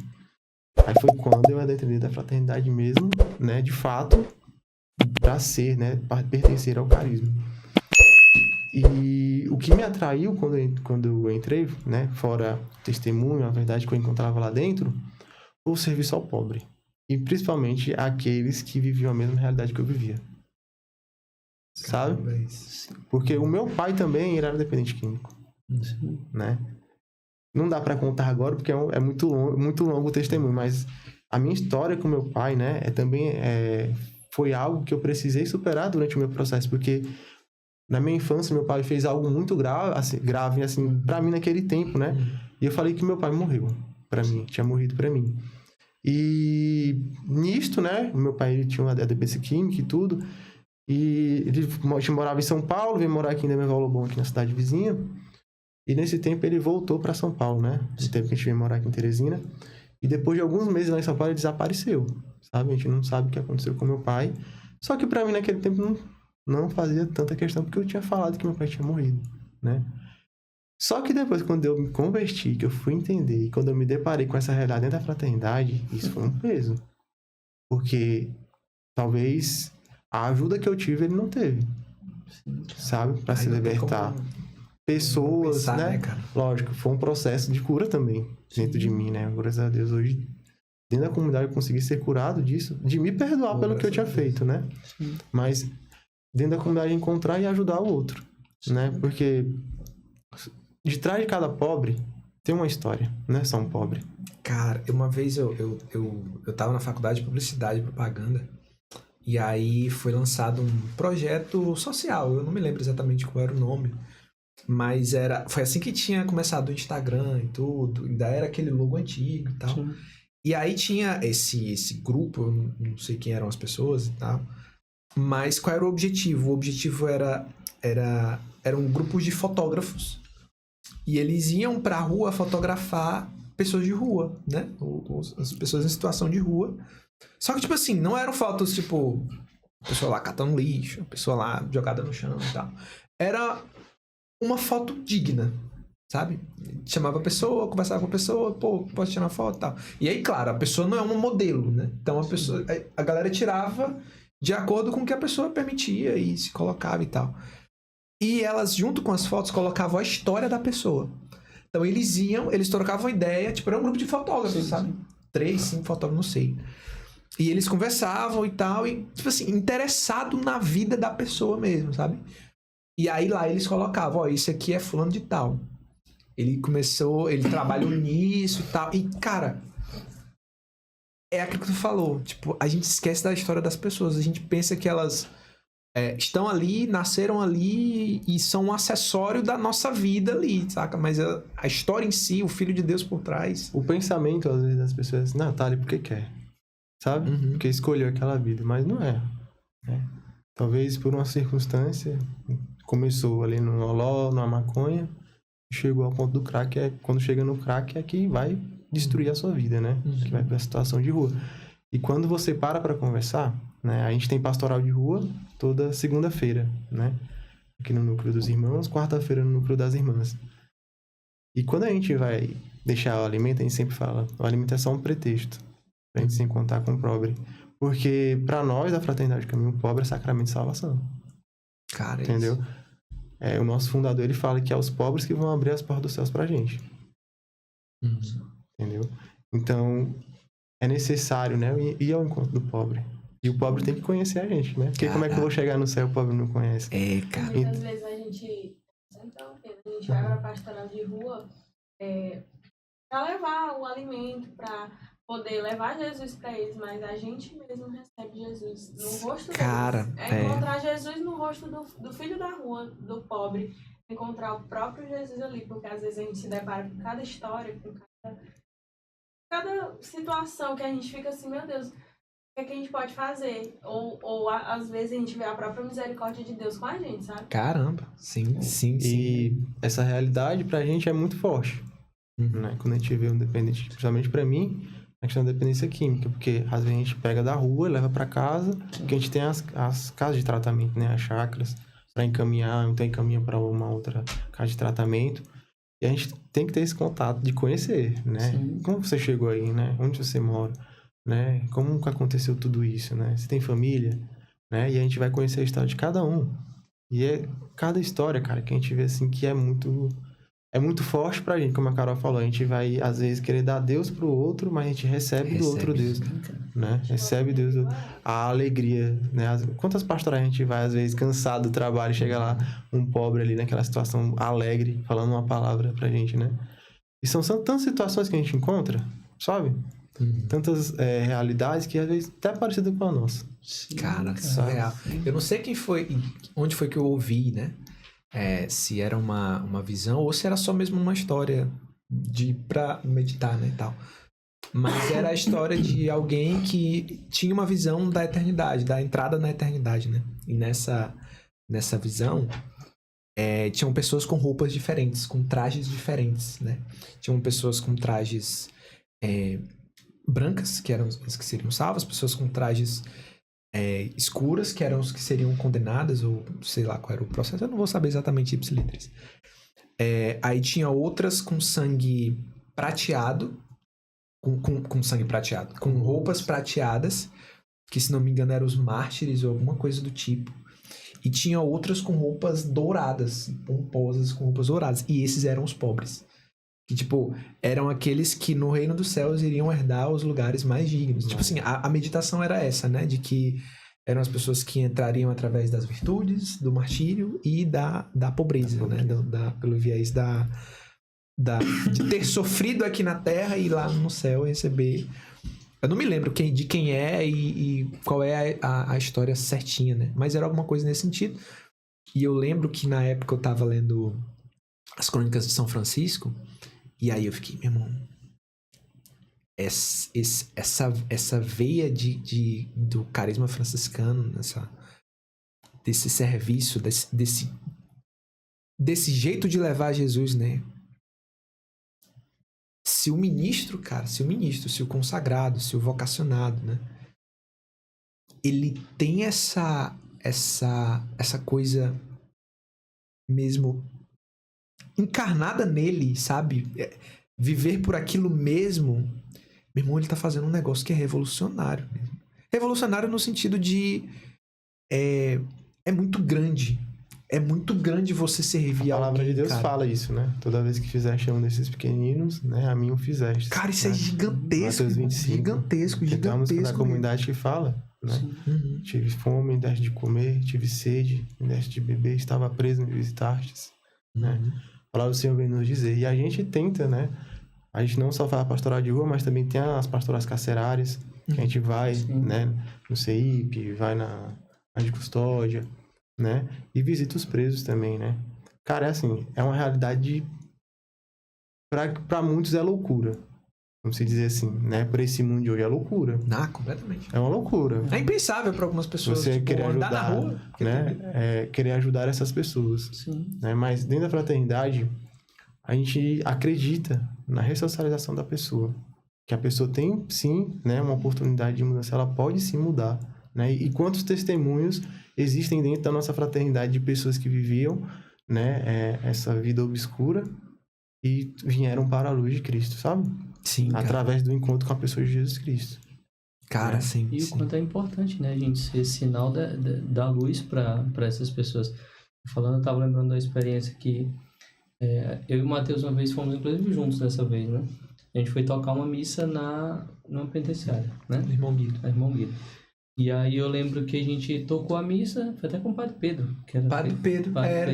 Aí foi quando eu adentrei da fraternidade mesmo, né? De fato, pra ser, né? Pra pertencer ao carisma. E o que me atraiu quando eu entrei, né? Fora o testemunho, a verdade que eu encontrava lá dentro, foi o serviço ao pobre. E principalmente aqueles que viviam a mesma realidade que eu vivia. Sabe? Porque o meu pai também era dependente químico. Né? Não dá pra contar agora porque é muito longo o testemunho, mas a minha história com meu pai, né, foi algo que eu precisei superar durante o meu processo, porque na minha infância meu pai fez algo muito grave assim, pra mim naquele tempo, né? E eu falei que meu pai morreu pra mim, tinha morrido pra mim. E nisto, né, meu pai ele tinha uma dependência química e tudo, e ele morava em São Paulo, veio morar aqui em Demerval Lobão, aqui na cidade vizinha. E nesse tempo ele voltou para São Paulo, né? No tempo que a gente veio morar aqui em Teresina. E depois de alguns meses lá em São Paulo ele desapareceu, sabe? A gente não sabe o que aconteceu com meu pai. Só que pra mim naquele tempo não fazia tanta questão, porque eu tinha falado que meu pai tinha morrido, né? Só que depois, quando eu me converti, que eu fui entender, e quando eu me deparei com essa realidade dentro da fraternidade, isso foi um peso. Porque talvez a ajuda que eu tive ele não teve, sabe? Pra se libertar. Pessoas, pensar, né? Cara? Lógico, foi um processo de cura também dentro de mim, né? Graças a Deus, hoje, dentro da comunidade, eu consegui ser curado disso, de me perdoar pelo que eu tinha feito, né? Sim. Mas dentro da comunidade, encontrar e ajudar o outro, né? Porque de trás de cada pobre tem uma história, não é só um pobre. Cara, uma vez eu tava na faculdade de publicidade e propaganda, e aí foi lançado um projeto social, eu não me lembro exatamente qual era o nome, mas foi assim que tinha começado o Instagram e tudo, ainda era aquele logo antigo e tal. Sim. E aí tinha esse grupo, eu não sei quem eram as pessoas e tal, mas qual era o objetivo? O objetivo era um grupo de fotógrafos, e eles iam pra rua fotografar pessoas de rua, né? As pessoas em situação de rua. Só que, tipo assim, não eram fotos, tipo, a pessoa lá catando lixo, a pessoa lá jogada no chão e tal. Era uma foto digna, sabe? Chamava a pessoa, conversava com a pessoa, pô, posso tirar uma foto e tal. E aí, claro, a pessoa não é um modelo, né? Então a galera tirava de acordo com o que a pessoa permitia e se colocava e tal. E elas, junto com as fotos, colocavam a história da pessoa. Então eles trocavam ideia, tipo, era um grupo de fotógrafos, sabe? 3, 5 fotógrafos, não sei. E eles conversavam e tal, e, tipo assim, interessado na vida da pessoa mesmo, sabe? E aí lá eles colocavam, ó, esse aqui é fulano de tal. Ele trabalhou nisso e tal. E, cara, é aquilo que tu falou. Tipo, a gente esquece da história das pessoas. A gente pensa que elas estão ali, nasceram ali e são um acessório da nossa vida ali, saca? Mas a história em si, o Filho de Deus por trás... O pensamento, às vezes, das pessoas, não, tá ali porque quer, sabe? Porque escolheu aquela vida, mas não é, né? Talvez por uma circunstância, começou ali no loló, numa maconha, chegou ao ponto do crack, quando chega no crack é que vai destruir a sua vida, né? Que vai pra situação de rua. E quando você para conversar, né? A gente tem pastoral de rua toda segunda-feira, né? Aqui no núcleo dos irmãos, quarta-feira no núcleo das irmãs. E quando a gente vai deixar o alimento, a gente sempre fala, o alimento é só um pretexto pra gente se encontrar com o pobre. Porque pra nós, da Fraternidade do Caminho, o pobre é sacramento de salvação. Cara, entendeu? O nosso fundador, ele fala que é os pobres que vão abrir as portas dos céus pra gente. Entendeu? Então, é necessário, né? Ir ao encontro do pobre. E o pobre tem que conhecer a gente, né? Porque como é que eu vou chegar no céu e o pobre não conhece? Cara. Muitas vezes a gente vai pra pastoral de rua pra levar o alimento, pra poder levar Jesus pra eles, mas a gente mesmo recebe Jesus no rosto deles. Encontrar Jesus no rosto do filho da rua, do pobre. Encontrar o próprio Jesus ali, porque às vezes a gente se depara com cada história, com cada situação que a gente fica assim, meu Deus, o que é que a gente pode fazer? Ou às vezes a gente vê a própria misericórdia de Deus com a gente, sabe? Caramba, sim. E essa realidade pra gente é muito forte, né? Quando a gente vê um dependente, principalmente pra mim, a questão da dependência química, porque às vezes a gente pega da rua, leva pra casa, porque a gente tem as casas de tratamento, né? As chacras, pra encaminhar, então encaminha pra uma outra casa de tratamento. E a gente tem que ter esse contato de conhecer, né? Sim. Como você chegou aí, né? Onde você mora, né? Como que aconteceu tudo isso, né? Você tem família, né? E a gente vai conhecer a história de cada um. E cada história, cara, que a gente vê assim que é muito forte pra gente, como a Carol falou. A gente vai, às vezes, querer dar Deus pro outro, mas a gente recebe do outro Deus, né? Recebe Deus, a alegria, né? Quantas pastorais a gente vai, às vezes, cansado do trabalho, e chega lá um pobre ali naquela situação alegre, falando uma palavra pra gente, né? E são tantas situações que a gente encontra, sabe? Tantas realidades que, às vezes, até parecidas com a nossa. Cara, surreal. Eu não sei onde foi que eu ouvi, né? Se era uma visão ou se era só mesmo uma história pra meditar, né, e tal. Mas era a história de alguém que tinha uma visão da eternidade, da entrada na eternidade, né? E nessa visão, tinham pessoas com roupas diferentes, com trajes diferentes, né? Tinham pessoas com trajes brancas, que eram as que seriam salvas, pessoas com trajes escuras, que eram os que seriam condenadas, ou sei lá qual era o processo, eu não vou saber exatamente ipsilitris. Aí tinha outras com sangue prateado, com sangue prateado, com roupas prateadas, que se não me engano eram os mártires ou alguma coisa do tipo. E tinha outras com roupas douradas, pomposas com roupas douradas, e esses eram os pobres. Que, tipo, eram aqueles que no reino dos céus iriam herdar os lugares mais dignos. Tipo assim, a meditação era essa, né? De que eram as pessoas que entrariam através das virtudes, do martírio e da pobreza, né? Pelo viés de ter sofrido aqui na terra e lá no céu receber... Eu não me lembro de quem é e qual é a história certinha, né? Mas era alguma coisa nesse sentido. E eu lembro que na época eu tava lendo as Crônicas de São Francisco... E aí eu fiquei, meu irmão, essa veia do carisma franciscano, desse serviço, desse jeito de levar Jesus, né? Se o ministro, se o consagrado, se o vocacionado, né? Ele tem essa coisa mesmo encarnada nele, sabe? Viver por aquilo mesmo. Meu irmão, ele tá fazendo um negócio que é revolucionário mesmo. Revolucionário no sentido de... É muito grande. É muito grande você servir a palavra alguém, de Deus cara. Fala isso, né? Toda vez que fizeste um desses pequeninos, né? A mim o fizeste. Cara, isso é gigantesco. Mateus 25. Gigantesco. Tem uma música da comunidade que fala, né? Tive fome, deste de comer, tive sede, deste de beber, estava preso, me visitastes, né? A palavra do Senhor vem nos dizer. E a gente tenta, né? A gente não só faz a pastoral de rua, mas também tem as pastorais carcerárias, que a gente vai, né? No CEIP, vai na de custódia, né? E visita os presos também, né? Cara, é assim, é uma realidade para muitos é loucura. Vamos dizer assim, né? Por esse mundo de hoje é loucura. Completamente. É uma loucura. É impensável para algumas pessoas. Você querer andar ajudar, na rua, né? Querer ajudar essas pessoas. Sim. Né? Mas dentro da fraternidade, a gente acredita na ressocialização da pessoa. Que a pessoa tem, sim, né? Uma oportunidade de mudança. Ela pode, sim, mudar. Né? E quantos testemunhos existem dentro da nossa fraternidade de pessoas que viviam, né? Essa vida obscura e vieram para a luz de Cristo, sabe? Sim, cara. Através do encontro com a pessoa de Jesus Cristo. Cara, né? sim. E o quanto é importante, né? A gente ser sinal da luz para essas pessoas. Falando, eu tava lembrando da experiência que eu e o Matheus uma vez fomos, inclusive, juntos dessa vez, né? A gente foi tocar uma missa numa penitenciária, né? Irmão Guido. Irmão Guido. E aí eu lembro que a gente tocou a missa, foi até com o Padre Pedro. Que era Padre Pedro,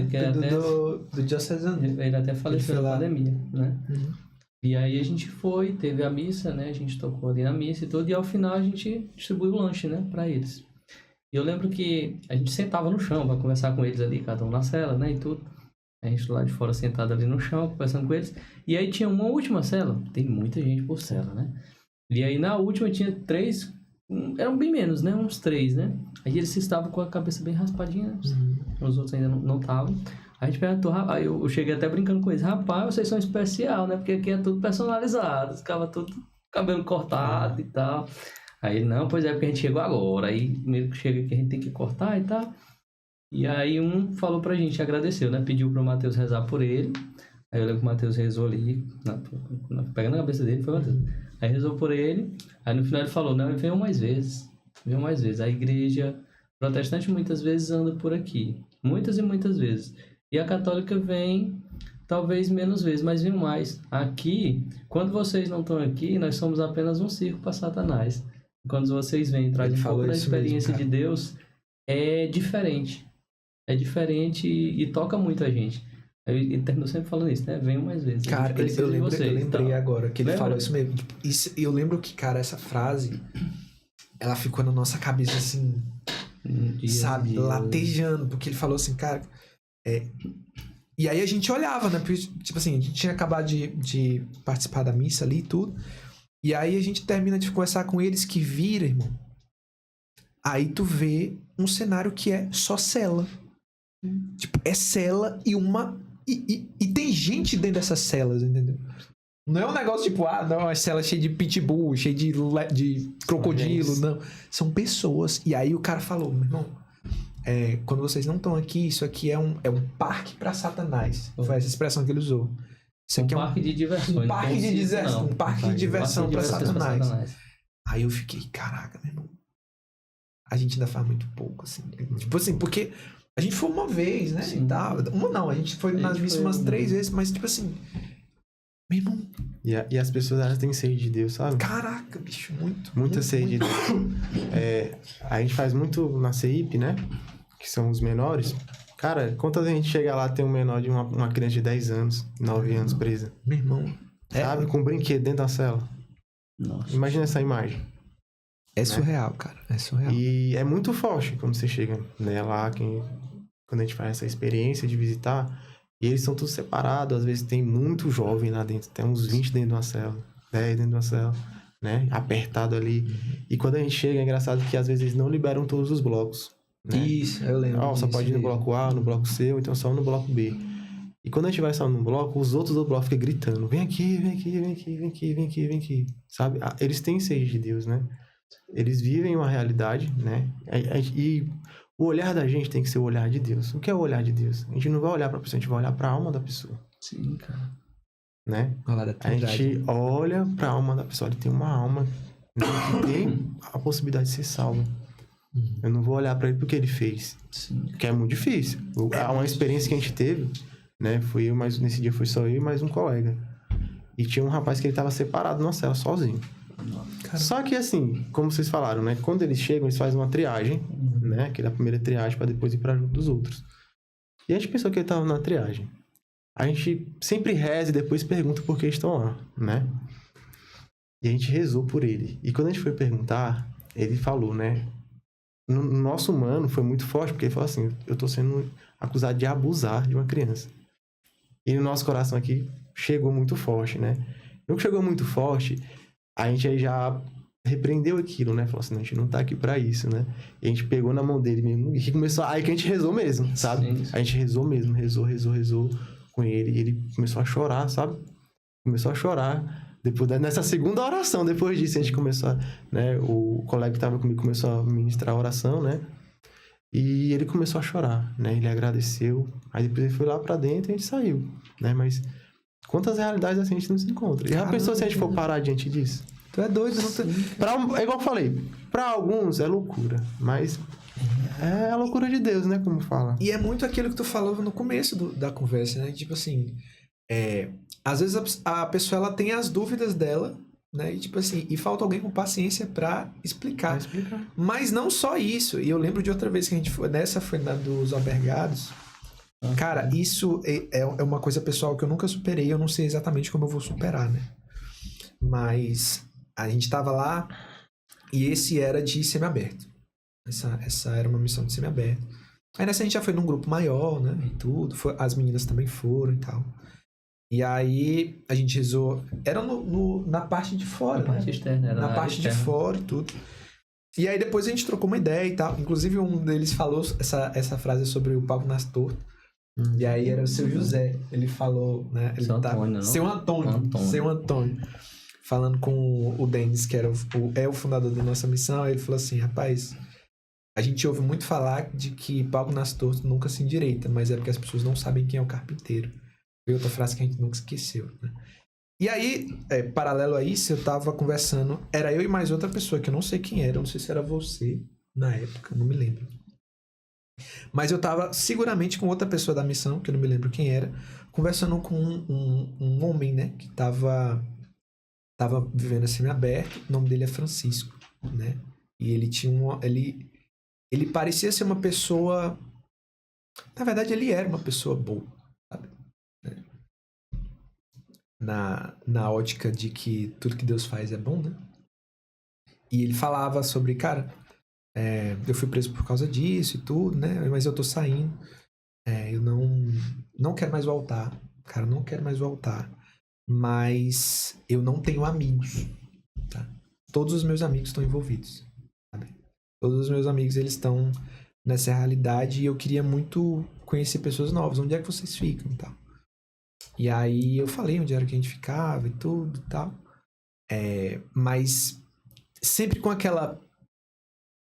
que era do Diocesano. Ele até faleceu na pandemia, né? Uhum. E aí a gente teve a missa, né? A gente tocou ali na missa e tudo, e ao final a gente distribuiu o lanche, né? Pra eles. E eu lembro que a gente sentava no chão pra conversar com eles ali, cada um na cela, né? E tudo. A gente lá de fora sentado ali no chão, conversando com eles. E aí tinha uma última cela. Tem muita gente por cela, né? E aí na última tinha 3... Eram bem menos, né? Uns 3, né? Aí eles estavam com a cabeça bem raspadinha. Os outros ainda não estavam. A gente perguntou, aí eu cheguei até brincando com eles. Rapaz, vocês são especial, né? Porque aqui é tudo personalizado. Ficava tudo cabelo cortado e tal. Aí ele, não, pois é, porque a gente chegou agora. Aí meio que chega que a gente tem que cortar e tal. E aí um falou pra gente, agradeceu, né? Pediu pro Matheus rezar por ele. Aí eu lembro que o Matheus rezou ali, pegando a cabeça dele, foi o Matheus. Aí rezou por ele. Aí no final ele falou, não, venham mais vezes. Venham mais vezes. A igreja protestante muitas vezes anda por aqui. Muitas e muitas vezes. E a católica vem, talvez menos vezes, mas vem mais. Aqui, quando vocês não estão aqui, nós somos apenas um circo para Satanás. Quando vocês vêm, trazem um pouco da experiência de Deus, é diferente. É diferente e toca muito a gente. Ele terminou sempre falando isso, né? Venham mais vezes. Cara, eu lembrei agora que ele falou isso mesmo. E eu lembro que, cara, essa frase, ela ficou na nossa cabeça assim, sabe? Latejando, porque ele falou assim, cara... E aí a gente olhava, né? Porque, tipo assim, a gente tinha acabado de participar da missa ali e tudo. E aí a gente termina de conversar com eles que vira, irmão. Aí tu vê um cenário que é só cela. Tipo, é cela e uma... E tem gente dentro dessas celas, entendeu? Não é um negócio tipo, não, é cela cheia de pitbull, cheia de crocodilo, não. São pessoas. E aí o cara falou, meu irmão, quando vocês não estão aqui, isso aqui é um parque pra Satanás. Foi essa expressão que ele usou. Isso aqui parque de diversões. Um parque de diversão. Um parque de diversão pra Satanás. Aí eu fiquei, caraca, meu irmão. A gente ainda faz muito pouco, assim. Tipo assim, porque a gente foi uma vez, né? Sim. E tal. Uma não, a gente foi nas missas umas 3 vezes, mas tipo assim, meu irmão. E as pessoas, elas têm sede de Deus, sabe? Caraca, bicho, muita sede de Deus. A gente faz muito na CEIP, né? Que são os menores. Cara, quantas a gente chega lá tem um menor de uma criança de 10 anos, 9 anos presa? Meu irmão. Sabe? Com um brinquedo dentro da cela. Nossa. Imagina essa imagem. É surreal, cara. É surreal. E é muito forte quando você chega, né, lá, quando a gente faz essa experiência de visitar, e eles são todos separados, às vezes tem muito jovem lá dentro, tem uns 20 dentro de uma cela, 10 dentro de uma cela, né, apertado ali. E quando a gente chega, é engraçado que às vezes eles não liberam todos os blocos. Né? Isso, eu lembro. Só pode ir no bloco A, no bloco C, ou então só no bloco B. E quando a gente vai só no bloco, os outros do bloco ficam gritando, vem aqui, vem aqui, vem aqui, vem aqui, vem aqui, vem aqui, sabe? Eles têm sede de Deus, né? Eles vivem uma realidade, né? E o olhar da gente tem que ser o olhar de Deus. O que é o olhar de Deus? A gente não vai olhar pra pessoa, a gente vai olhar pra alma da pessoa. Sim, cara. Né? A gente olha pra alma da pessoa. Ele tem uma alma, né, que tem a possibilidade de ser salva. Eu não vou olhar pra ele porque ele fez. Sim. Que é muito difícil. Uma experiência que a gente teve, né? Nesse dia foi só eu e mais um colega. E tinha um rapaz que ele tava separado numa cela, sozinho. Caramba. Só que assim, como vocês falaram, né? Quando eles chegam, eles fazem uma triagem, né? Que é a primeira triagem para depois ir para junto dos outros. E a gente pensou que ele tava na triagem. a gente sempre reza e depois pergunta por que estão lá, né? E a gente rezou por ele. E quando a gente foi perguntar, ele falou, né? No nosso humano foi muito forte, porque ele falou assim, eu tô sendo acusado de abusar de uma criança. E no nosso coração aqui chegou muito forte, né? No que chegou muito forte, a gente aí já repreendeu aquilo, né? Falou assim, a gente não tá aqui pra isso, né? E a gente pegou na mão dele mesmo e começou... Aí que a gente rezou mesmo, sabe? Sim. A gente rezou mesmo, rezou com ele. E ele começou a chorar, sabe? Começou a chorar. Nessa segunda oração, depois disso, a gente começou a... Né? O colega que tava comigo começou a ministrar a oração, né? E ele começou a chorar, né? Ele agradeceu. Aí depois ele foi lá pra dentro e a gente saiu, né? Mas quantas realidades assim a gente não se encontra? E já pensou se a gente for parar diante disso? Tu é doido, não tem... É igual eu falei, pra alguns é loucura, mas é a loucura de Deus, né? Como fala. E é muito aquilo que tu falou no começo da conversa, né? Tipo assim, às vezes a pessoa ela tem as dúvidas dela, né? E tipo assim, e falta alguém com paciência pra explicar. Mas não só isso. E eu lembro de outra vez que a gente foi, nessa foi na dos albergados. Cara, isso é uma coisa pessoal que eu nunca superei, eu não sei exatamente como eu vou superar, né? Mas a gente tava lá e esse era de semiaberto. Essa era uma missão de semiaberto. Aí nessa a gente já foi num grupo maior, né? E tudo. As meninas também foram e tal. E aí a gente rezou. Era na parte de fora, Na parte externa, era na parte de fora e tudo. E aí depois a gente trocou uma ideia e tal. Inclusive um deles falou essa frase sobre o palco nas tortas. E aí era o seu José. Ele falou, né? Ele Seu Antônio, não? Seu Antônio. Falando com o Denis, que era o fundador da nossa missão. Ele falou assim, rapaz, a gente ouve muito falar de que palco nas tortas nunca se endireita, mas é porque as pessoas não sabem quem é o carpinteiro. Foi outra frase que a gente nunca esqueceu, né? E aí, paralelo a isso, eu tava conversando, era eu e mais outra pessoa, que eu não sei quem era, eu não sei se era você na época, não me lembro. Mas eu tava seguramente com outra pessoa da missão, que eu não me lembro quem era, conversando com um homem, né, que tava vivendo assim aberto, o nome dele é Francisco, né? E ele tinha ele parecia ser uma pessoa, na verdade ele era uma pessoa boa, sabe? Na ótica de que tudo que Deus faz é bom, né? E ele falava sobre, cara, eu fui preso por causa disso e tudo, né? Mas eu tô saindo. Eu não quero mais voltar. Cara, não quero mais voltar. Mas eu não tenho amigos, tá? Todos os meus amigos estão envolvidos, sabe? Todos os meus amigos, eles estão nessa realidade e eu queria muito conhecer pessoas novas. Onde é que vocês ficam e tal? E aí eu falei onde era que a gente ficava e tudo e tal. Mas sempre com aquela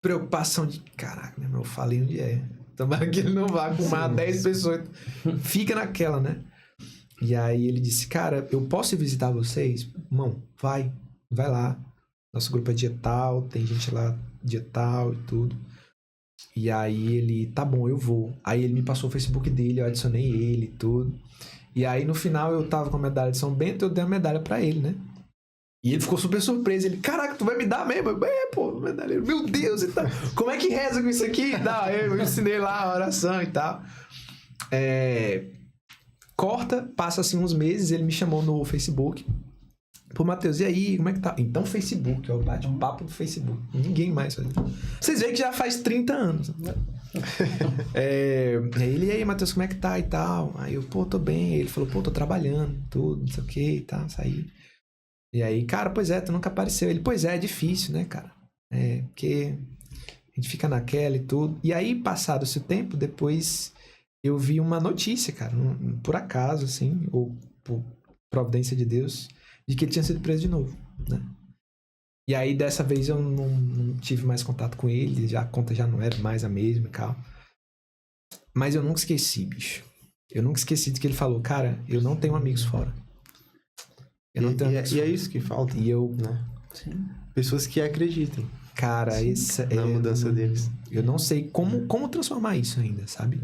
preocupação de, caraca, né, eu falei onde é. Tomara que ele não vá com mais 10 pessoas. Fica naquela, né? E aí ele disse, cara, eu posso ir visitar vocês? Irmão, vai lá. Nosso grupo é dia tal, tem gente lá dia tal e tudo. E aí ele, tá bom, eu vou. Aí ele me passou o Facebook dele, eu adicionei ele e tudo. E aí no final eu tava com a medalha de São Bento, eu dei a medalha pra ele, né? E ele ficou super surpreso. Ele, caraca, tu vai me dar mesmo? Pô, medalha. Meu Deus, e tal. Como é que reza com isso aqui? Não, eu ensinei lá a oração e tal. Corta, passa assim uns meses, ele me chamou no Facebook. Pô, Matheus, e aí, como é que tá? Então, Facebook, ó, bate um papo do Facebook. Ninguém mais faz isso. Vocês veem que já faz 30 anos. Né? Ele, e aí, Matheus, como é que tá e tal? Aí eu, pô, tô bem. Ele falou, pô, tô trabalhando, tudo, não sei o que e tal, saí. E aí, cara, pois é, tu nunca apareceu. Ele, pois é difícil, né, cara? Porque a gente fica naquela e tudo. E aí, passado esse tempo, depois eu vi uma notícia, cara, por acaso, assim, ou por providência de Deus, de que ele tinha sido preso de novo, né? E aí, dessa vez, eu não tive mais contato com ele, a conta já não era mais a mesma e tal. Mas eu nunca esqueci, bicho. Eu nunca esqueci de que ele falou, cara, eu não tenho amigos fora. Eu não tenho amigos e fora. é isso que falta. E eu... Né? Pessoas que acreditem. Cara, essa na mudança deles. Eu não sei como transformar isso ainda, sabe?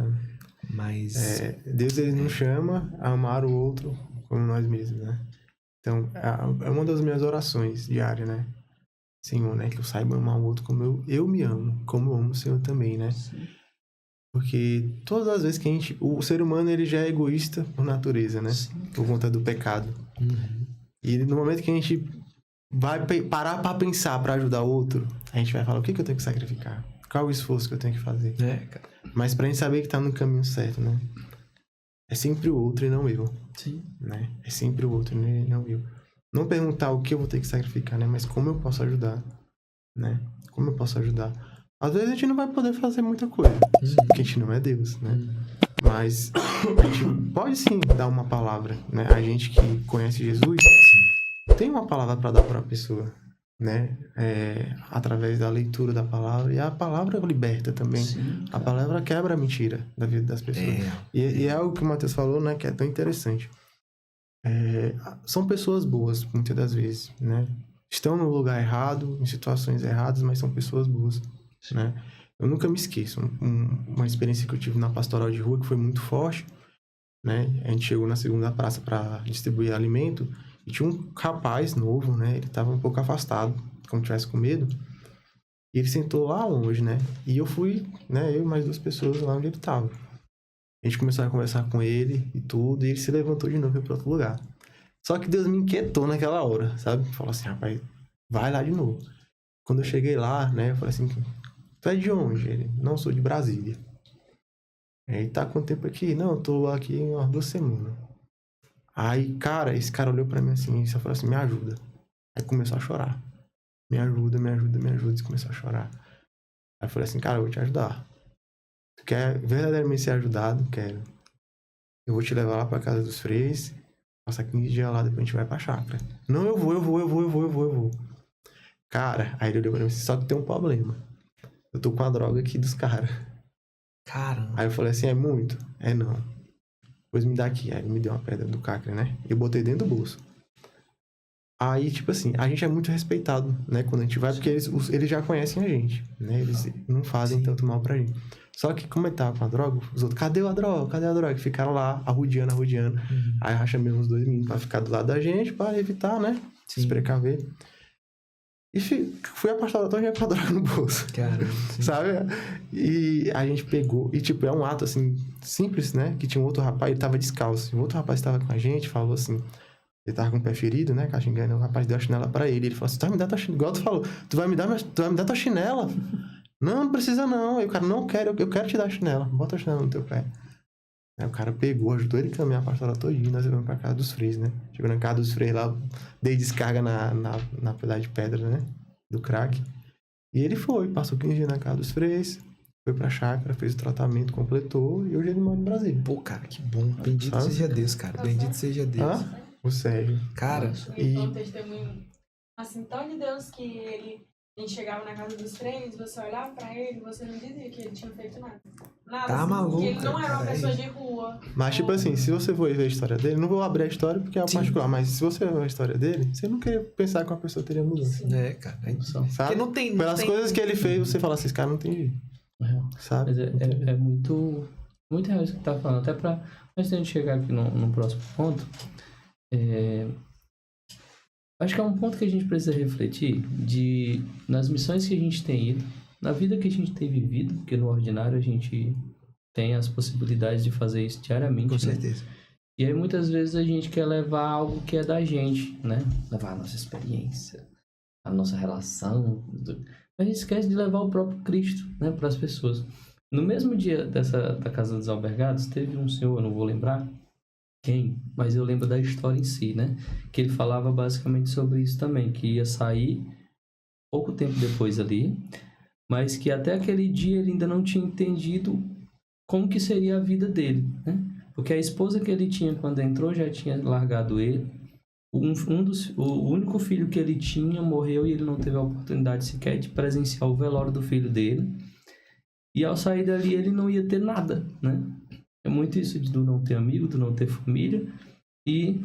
Mas... Deus, ele nos chama a amar o outro como nós mesmos, né? Então, é uma das minhas orações diárias, né? Senhor, né? Que eu saiba amar o outro como eu me amo, como eu amo o Senhor também, né? Sim. Porque todas as vezes que o ser humano, ele já é egoísta por natureza, né? Sim. Por conta do pecado. E no momento que a gente vai parar pra pensar, pra ajudar o outro, a gente vai falar, o que eu tenho que sacrificar? Qual o esforço que eu tenho que fazer? Cara. Mas pra gente saber que tá no caminho certo, né? É sempre o outro e não eu, Sim. né? É sempre o outro e não eu. Não perguntar o que eu vou ter que sacrificar, né? Mas como eu posso ajudar, né? Como eu posso ajudar? Às vezes a gente não vai poder fazer muita coisa, porque a gente não é Deus, né? Mas a gente pode sim dar uma palavra, né? A gente que conhece Jesus tem uma palavra para dar para a pessoa, né? Através da leitura da palavra. E a palavra liberta também. Sim, A palavra quebra a mentira da vida das pessoas. E é algo que o Matheus falou, né? Que é tão interessante. São pessoas boas, muitas das vezes, né? Estão no lugar errado, em situações erradas, mas são pessoas boas, né? Eu nunca me esqueço. Uma experiência que eu tive na pastoral de rua que foi muito forte, né? A gente chegou na segunda praça para distribuir alimento e tinha um rapaz novo, né? Ele estava um pouco afastado, como tivesse com medo. E ele sentou lá longe, né? E eu fui, né? Eu e mais 2 pessoas lá onde ele estava. A gente começou a conversar com ele e tudo, e ele se levantou de novo e foi para outro lugar. Só que Deus me inquietou naquela hora, sabe? Falou assim, rapaz, vai lá de novo. Quando eu cheguei lá, né? Eu falei assim, tu é de onde? Ele, não, sou de Brasília. Aí, tá quanto tempo aqui? Não, eu tô aqui umas 2 semanas. Aí, cara, esse cara olhou pra mim assim e só falou assim, me ajuda. Aí começou a chorar. Me ajuda, me ajuda, me ajuda. E começou a chorar. Aí eu falei assim, cara, eu vou te ajudar. Tu quer verdadeiramente ser ajudado? Quero. Eu vou te levar lá pra casa dos Freis, passar 15 dias lá, depois a gente vai pra chácara. Não, eu vou. Cara, aí ele olhou pra mim assim, só que tem um problema. Eu tô com a droga aqui dos caras. Caramba. Aí eu falei assim, é muito? É não. Pois me dá aqui. Aí ele me deu uma pedra do cacre, né? Eu botei dentro do bolso. Aí, tipo assim, a gente é muito respeitado, né? Quando a gente vai, porque eles já conhecem a gente, né? Eles não fazem tanto mal pra gente. Só que como ele tava com a droga, os outros, cadê a droga? Que ficaram lá, arrodeando. Aí racha mesmo os 2 meninos pra ficar do lado da gente, pra evitar, né? Se precaver. E fui a pastoral todinha com a droga no bolso. Caramba. Sabe? E a gente pegou, e tipo, é um ato assim, simples, né? Que tinha um outro rapaz, ele tava descalço. E um outro rapaz tava com a gente, falou assim, ele tava com o pé ferido, né? Caxingando, o rapaz deu a chinela pra ele. Ele falou assim, tu vai me dar tua chinela, igual tu falou, tu vai me dar tua chinela? Não precisa não. Aí o cara, não quero, eu quero te dar a chinela. Bota a chinela no teu pé. Aí o cara pegou, ajudou ele a caminhar a pastoral todinha, nós levamos pra casa dos Freis, né? Chegou na casa dos Freis lá, dei descarga na pedaço de pedra, né? Do crack. E ele foi, passou 15 dias na casa dos Freis, foi pra chácara, fez o tratamento, completou, e hoje ele mora em Brasília. Pô, cara, que bom. Bendito seja Deus, cara. Bendito seja Deus. O Sérgio. Cara, E foi um testemunho assim, tão de Deus que a gente chegava na casa dos Freis, você olhava pra ele, você não dizia que ele tinha feito nada. Nada. Tá assim, maluco, que ele não era uma cara, pessoa de rua. Mas, tipo assim, se você for ver a história dele, não vou abrir a história porque é o particular, mas se você ver a história dele, você não queria pensar que uma pessoa teria mudança. cara. Sabe? Porque não tem... Pelas coisas que ele fez, você fala assim, esse cara não tem jeito. Sabe? Mas é muito real isso que tá falando. Até pra, antes de a gente chegar aqui no próximo ponto, acho que é um ponto que a gente precisa refletir nas missões que a gente tem ido, na vida que a gente tem vivido, porque no ordinário a gente tem as possibilidades de fazer isso diariamente. Com certeza. E aí muitas vezes a gente quer levar algo que é da gente, né? Levar a nossa experiência, a nossa relação. Mas a gente esquece de levar o próprio Cristo, né, para as pessoas. No mesmo dia da Casa dos Albergados, teve um senhor, eu não vou lembrar quem, mas eu lembro da história em si, né? Que ele falava basicamente sobre isso também, que ia sair pouco tempo depois ali, mas que até aquele dia ele ainda não tinha entendido como que seria a vida dele, né? Porque a esposa que ele tinha quando entrou já tinha largado ele. O único filho que ele tinha morreu e ele não teve a oportunidade sequer de presenciar o velório do filho dele. E ao sair dali ele não ia ter nada, né? É muito isso de não ter amigo, de não ter família. E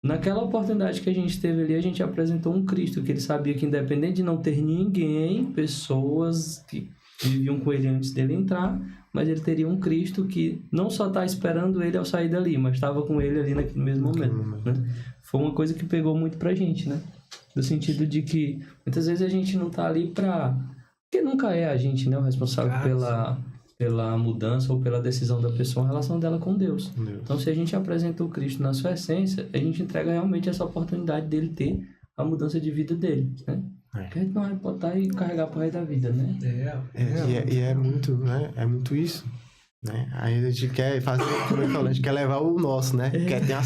naquela oportunidade que a gente teve ali, a gente apresentou um Cristo que ele sabia que independente de não ter ninguém, pessoas que viviam com ele antes dele entrar, mas ele teria um Cristo que não só está esperando ele ao sair dali, mas estava com ele ali naquele mesmo momento, né? Foi uma coisa que pegou muito pra gente, né? No sentido de que muitas vezes a gente não tá ali pra... Porque nunca é a gente, né, o responsável pela mudança ou pela decisão da pessoa, a relação dela com Deus. Então, se a gente apresenta o Cristo na sua essência, a gente entrega realmente essa oportunidade dele ter a mudança de vida dele, né? Porque a gente não vai botar e carregar pro resto da vida, né? E é muito, né? É muito isso. Né? Aí a gente quer fazer, como eu falei, a gente quer levar o nosso, né? Quer ter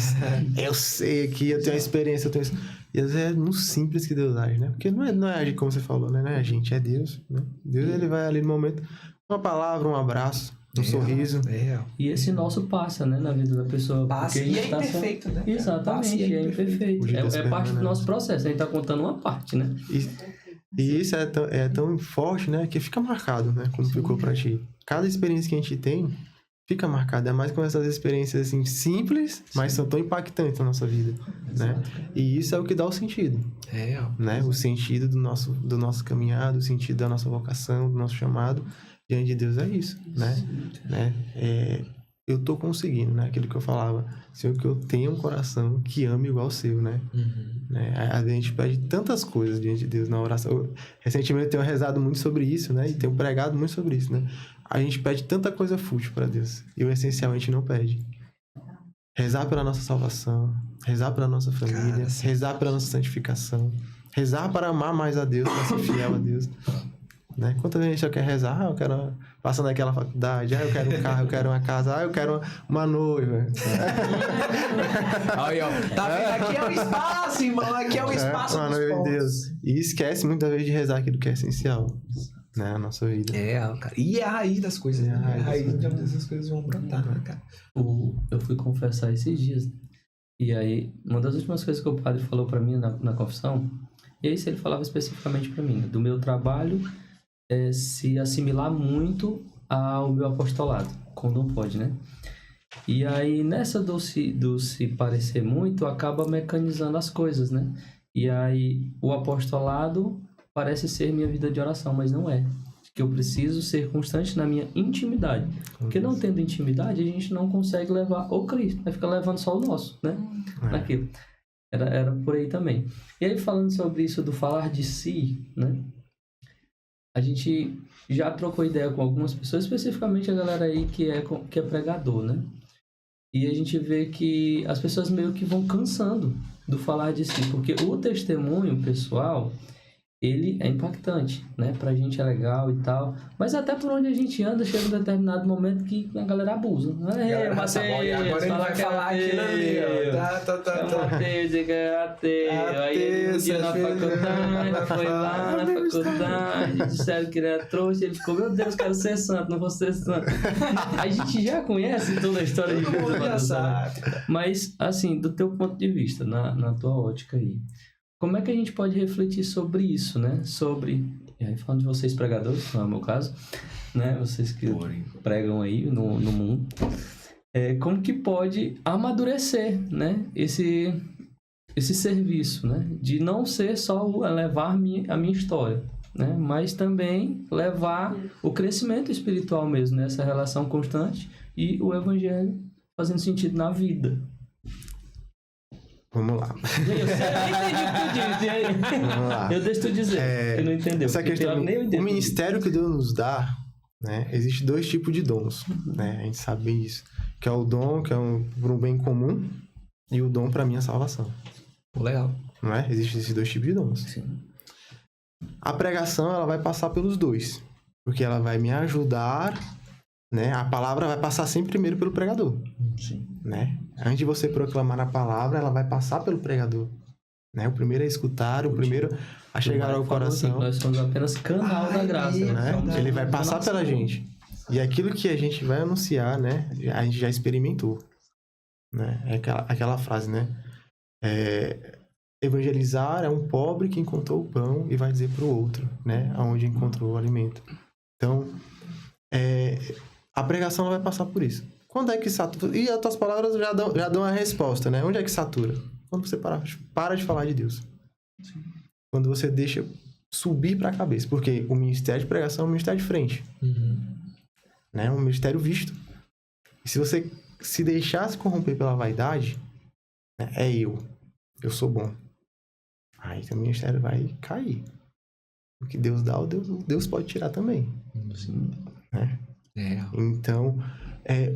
eu sei aqui, eu tenho a experiência, eu tenho isso. E às vezes é no simples que Deus age, né? Porque não é como você falou, né? Não é a gente, é Deus, né? Deus, ele vai ali no momento, uma palavra, um abraço, um sorriso. E esse nosso passa, né? Na vida da pessoa. Passa, porque e é imperfeito, né? Exatamente, é imperfeito. É parte do nosso processo, a gente tá contando uma parte, né? E isso é tão forte, né? Que fica marcado, né? Como ficou pra ti. Cada experiência que a gente tem fica marcada. É mais com essas experiências assim, simples, mas são tão impactantes na nossa vida, né? E isso é o que dá o sentido. Né? O sentido do nosso caminhado, o sentido da nossa vocação, do nosso chamado diante de Deus é isso, né? Eu tô conseguindo, né? Aquilo que eu falava. Senhor, que eu tenha um coração que ame igual o seu, né? Né? A gente pede tantas coisas diante de Deus na oração. Recentemente eu tenho rezado muito sobre isso, né? E tenho pregado muito sobre isso, né? A gente pede tanta coisa fútil para Deus. E o essencial a gente não pede. Rezar pela nossa salvação. Rezar pela nossa família. Rezar pela nossa santificação. Rezar para amar mais a Deus, para ser fiel a Deus. Né? Quantas vezes a gente só quer rezar? Eu quero passar naquela faculdade. Eu quero um carro, eu quero uma casa. Eu quero uma noiva. Aí, ó. Tá vendo? Aqui é o espaço, irmão. Aqui é o espaço uma dos noiva de pontos. Deus. E esquece muitas vezes de rezar aquilo que é essencial, né? Na nossa vida. Cara. E é a raiz das coisas. É a raiz de onde essas coisas vão brotar, né, cara? Eu fui confessar esses dias. E aí, uma das últimas coisas que o padre falou pra mim na confissão, e aí ele falava especificamente pra mim, do meu trabalho se assimilar muito ao meu apostolado, quando não pode, né? E aí, nessa do se parecer muito, acaba mecanizando as coisas, né? E aí, o apostolado parece ser minha vida de oração, mas não é. Que eu preciso ser constante na minha intimidade. Porque não tendo intimidade, a gente não consegue levar o Cristo. Vai ficar levando só o nosso, né? Naquilo. Era por aí também. E aí, falando sobre isso do falar de si, né? A gente já trocou ideia com algumas pessoas, especificamente a galera aí que é pregador, né? E a gente vê que as pessoas meio que vão cansando do falar de si, porque o testemunho pessoal, ele é impactante, né? Pra gente é legal e tal, mas até por onde a gente anda, chega um determinado momento que a galera abusa. Agora ele vai falar aquilo ali, ó. Aí um dia na faculdade, foi lá na faculdade, disseram que ele era trouxa, ele ficou, meu Deus, quero ser santo, não vou ser santo. A gente já conhece toda a história de Jesus, mas assim, do teu ponto de vista, na tua ótica aí, como é que a gente pode refletir sobre isso, né? Sobre, e aí falando de vocês pregadores, não é o meu caso, né? Vocês que pregam aí no mundo, como que pode amadurecer, né? Esse serviço, né? De não ser só levar a minha história, né? Mas também levar o crescimento espiritual mesmo, né? Essa relação constante e o evangelho fazendo sentido na vida. Vamos lá. Eu entendi o que tu disse. Aí. Vamos lá. Eu deixo tu dizer. Eu não entendeu. Essa questão, o ministério que Deus nos dá, né? Existe 2 tipos de dons, né? A gente sabe bem isso. Que é o dom, que é para um bem comum, e o dom para minha salvação. Legal. Não é? Existem esses 2 tipos de dons. Sim. A pregação, ela vai passar pelos 2. Porque ela vai me ajudar, né? A palavra vai passar sempre primeiro pelo pregador. Sim. Né? Antes de você proclamar a palavra, ela vai passar pelo pregador. Né? O primeiro a escutar, o primeiro a chegar ao coração. Nós somos apenas canal da graça. Né? Ele vai passar pela gente. E aquilo que a gente vai anunciar, né? A gente já experimentou. Né? É aquela frase, né? Evangelizar é um pobre que encontrou o pão e vai dizer para o outro, né? Aonde encontrou o alimento. Então, a pregação vai passar por isso. Quando é que satura? E as tuas palavras já dão a resposta, né? Onde é que satura? Quando você para de falar de Deus. Sim. Quando você deixa subir para a cabeça. Porque o ministério de pregação é um ministério de frente. Né? Um ministério visto. E se você se deixar se corromper pela vaidade, né? Eu sou bom. Aí o ministério vai cair. O que Deus dá, Deus pode tirar também. Sim. Né? Então,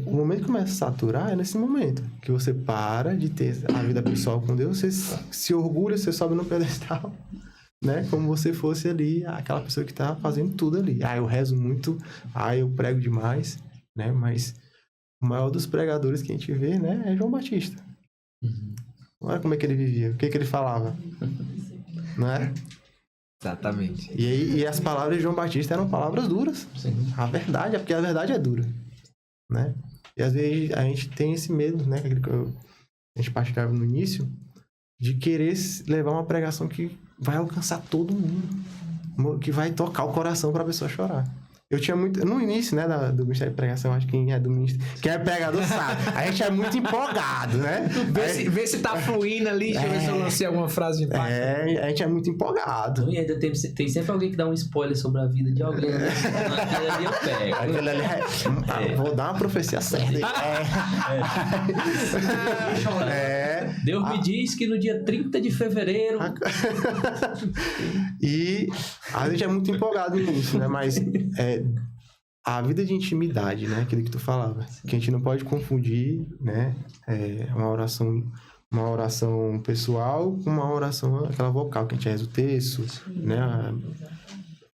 o momento que começa a saturar é nesse momento. Que você para de ter a vida pessoal com Deus, você se orgulha, você sobe no pedestal, né? Como você fosse ali, aquela pessoa que tá fazendo tudo ali. Eu rezo muito, eu prego demais, né? Mas o maior dos pregadores que a gente vê, né? É João Batista. Olha como é que ele vivia, o que ele falava. Não é? Exatamente. E as palavras de João Batista eram palavras duras. Sim. A verdade, porque a verdade é dura, né? E às vezes a gente tem esse medo, né? Que a gente partilhava no início, de querer levar uma pregação que vai alcançar todo mundo, que vai tocar o coração para a pessoa chorar. Eu tinha muito... No início, né, do Ministério de Pregação, acho que quem é do Ministério... Quem é pregador sabe. A gente é muito empolgado, né? Vê se tá fluindo ali. Deixa eu ver se eu lancei alguma frase de impacto. A gente é muito empolgado. E ainda tem sempre alguém que dá um spoiler sobre a vida de alguém. Né? Aquele ali eu pego. Aquele ali vou dar uma profecia certa. Deus me diz que no dia 30 de fevereiro... E a gente é muito empolgado nisso, né? Mas... a vida de intimidade, né? Aquilo que tu falava. Que a gente não pode confundir, né? Uma oração pessoal com uma oração, aquela vocal, que a gente reza o texto, né?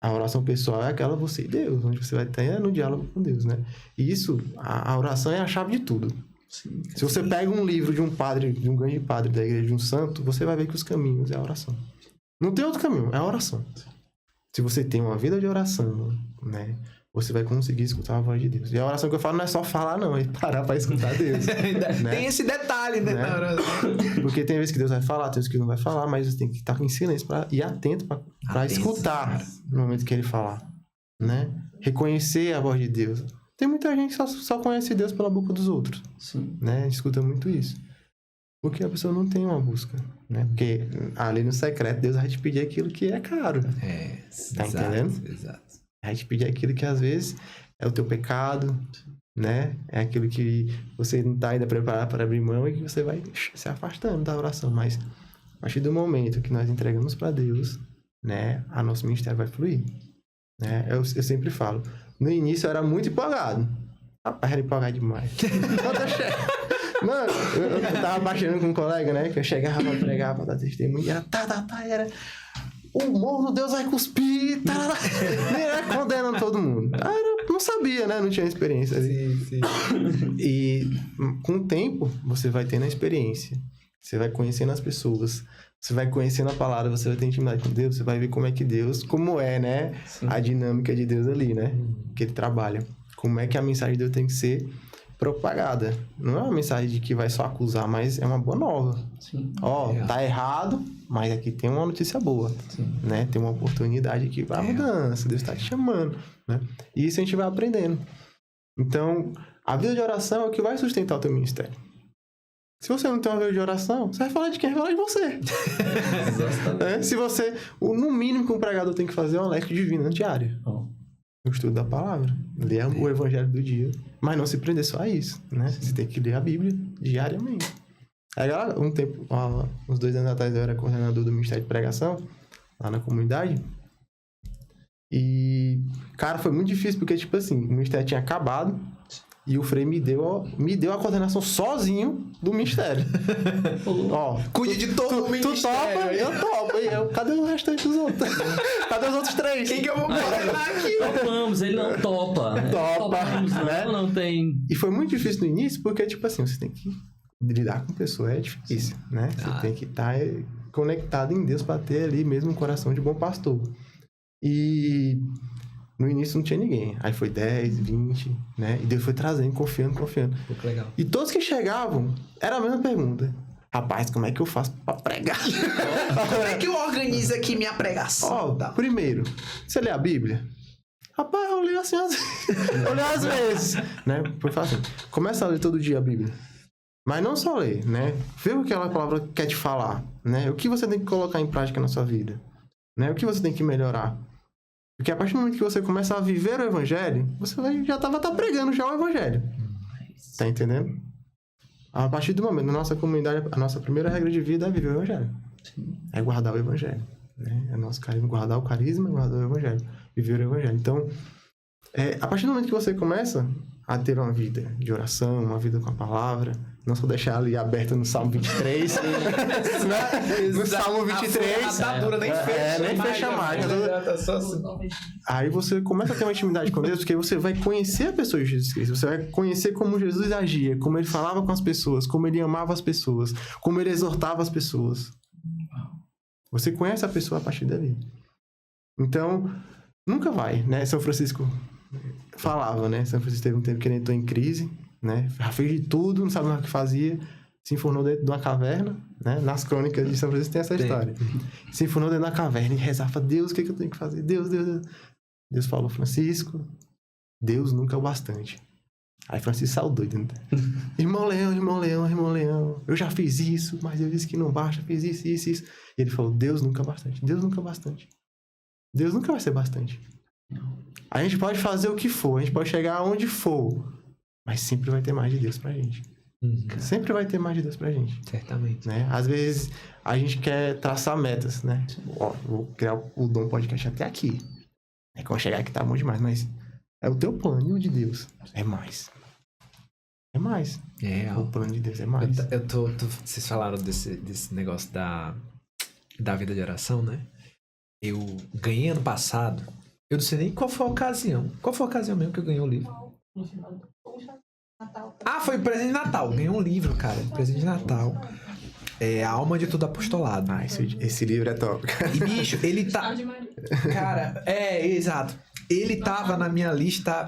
A oração pessoal é aquela você e Deus, onde você vai estar no diálogo com Deus, né? E isso, a oração é a chave de tudo. Sim. Se você pega um livro de um padre, de um grande padre da igreja, de um santo, você vai ver que os caminhos é a oração. Não tem outro caminho, é a oração. Se você tem uma vida de oração, né? Você vai conseguir escutar a voz de Deus. E a oração que eu falo não é só falar, não. É parar para escutar Deus. Né? Tem esse detalhe, né? Na oração. Porque tem vezes que Deus vai falar, tem vezes que não vai falar, mas você tem que estar em silêncio e atento para escutar no momento que ele falar. Né? Reconhecer a voz de Deus. Tem muita gente que só conhece Deus pela boca dos outros. Sim. Né? A gente escuta muito isso. Porque a pessoa não tem uma busca, né? Porque ali no secreto, Deus vai te pedir aquilo que é caro. Tá entendendo? Exato. Vai te pedir aquilo que às vezes é o teu pecado, né? É aquilo que você não tá ainda preparado para abrir mão e que você vai se afastando da oração. Mas a partir do momento que nós entregamos para Deus, né? A nosso ministério vai fluir. Né? Eu sempre falo, no início eu era muito empolgado. Rapaz, era empolgado demais. Mano, eu tava baixando com um colega, né? Que eu chegava pra pregar, pra dar testemunho, e era era... O morno Deus vai cuspir, era condenando todo mundo. Não sabia, né? Não tinha experiência ali. Sim. E com o tempo, você vai tendo a experiência. Você vai conhecendo as pessoas. Você vai conhecendo a palavra, você vai ter intimidade com Deus. Você vai ver como é que Deus... Como é, né? Sim. A dinâmica de Deus ali, né? Que ele trabalha. Como é que a mensagem de Deus tem que ser propagada. Não é uma mensagem de que vai só acusar, mas é uma boa nova. Sim. Tá errado, mas aqui tem uma notícia boa. Sim. Né? Tem uma oportunidade aqui para mudança. Deus está te chamando. Né? E isso a gente vai aprendendo. Então, a vida de oração é o que vai sustentar o teu ministério. Se você não tem uma vida de oração, você vai falar de quem? Vai falar de você. Se você... No mínimo que um pregador tem que fazer é uma leitura divina diária. O estudo da palavra. Ler o evangelho do dia. Mas não se prender só a isso, né? Você tem que ler a Bíblia diariamente. Aí, uns 2 anos atrás, eu era coordenador do Ministério de Pregação, lá na comunidade. E, cara, foi muito difícil, porque, tipo assim, o ministério tinha acabado e o Frei me deu a coordenação sozinho do ministério. Cuide de todo o ministério. Tu topa? Eu topo. E cadê o restante dos outros? Cadê os outros 3? Quem que eu vou coordenar aqui? Topamos, ele não topa. Topamos, né? Não tem... E foi muito difícil no início, porque, tipo assim, você tem que lidar com pessoas, é difícil, né? Você tem que estar conectado em Deus para ter ali mesmo um coração de bom pastor. E no início não tinha ninguém. Aí foi 10, 20, né? E Deus foi trazendo, confiando. Pouco legal. E todos que chegavam, era a mesma pergunta. Rapaz, como é que eu faço pra pregar? Como é que eu organizo aqui minha pregação? Primeiro, você lê a Bíblia? Rapaz, eu leio assim às vezes. Né? Foi fácil. Começa a ler todo dia a Bíblia. Mas não só ler, né? Vê o que aquela palavra quer te falar, né? O que você tem que colocar em prática na sua vida, né? O que você tem que melhorar. Porque a partir do momento que você começa a viver o evangelho, você já tá pregando já o evangelho. Tá entendendo? A partir do momento, na nossa comunidade, a nossa primeira regra de vida é viver o evangelho. É guardar o evangelho, né? É nosso carisma, guardar o carisma, guardar o evangelho. Viver o evangelho. Então, A partir do momento que você começa a ter uma vida de oração, uma vida com a palavra, não só deixar ali aberta no Salmo 23, né? No Salmo 23... A atadura nem fecha. Nem fecha mais. Assim. Aí você começa a ter uma intimidade com Deus, porque você vai conhecer a pessoa de Jesus Cristo. Você vai conhecer como Jesus agia, como ele falava com as pessoas, como ele amava as pessoas, como ele exortava as pessoas. Você conhece a pessoa a partir dali. Então, nunca vai, né? São Francisco falava, né? São Francisco teve um tempo que ele entrou em crise, né? Já fez de tudo, não sabe mais o que fazia. Se enfornou dentro de uma caverna, né? Nas crônicas de São Francisco tem essa história. Se enfornou dentro da caverna e rezava: Deus, o que eu tenho que fazer? Deus. Deus falou: Francisco, Deus nunca é o bastante. Aí Francisco saiu doido, né? Irmão Leão, eu já fiz isso, mas eu disse que não basta, fiz isso. E ele falou: Deus nunca é bastante. Deus nunca é bastante. Deus nunca vai ser bastante. A gente pode fazer o que for, a gente pode chegar aonde for, mas sempre vai ter mais de Deus pra gente. Sempre vai ter mais de Deus pra gente. Certamente. Né? Às vezes a gente quer traçar metas, né? Ó, vou criar o Dom Podcast até aqui. Quando chegar aqui tá bom demais, mas é o teu plano e o de Deus. É mais. É mais. O plano de Deus é mais. Vocês falaram desse negócio da vida de oração, né? Eu ganhei ano passado. Eu não sei nem qual foi a ocasião. Qual foi a ocasião mesmo que eu ganhei o livro? No final do Natal. Foi presente de Natal. Ganhei um livro, cara. Presente de Natal. A Alma de Todo Apostolado. Esse livro é top. E, bicho, ele tá... Cara, exato. Ele tava na minha lista...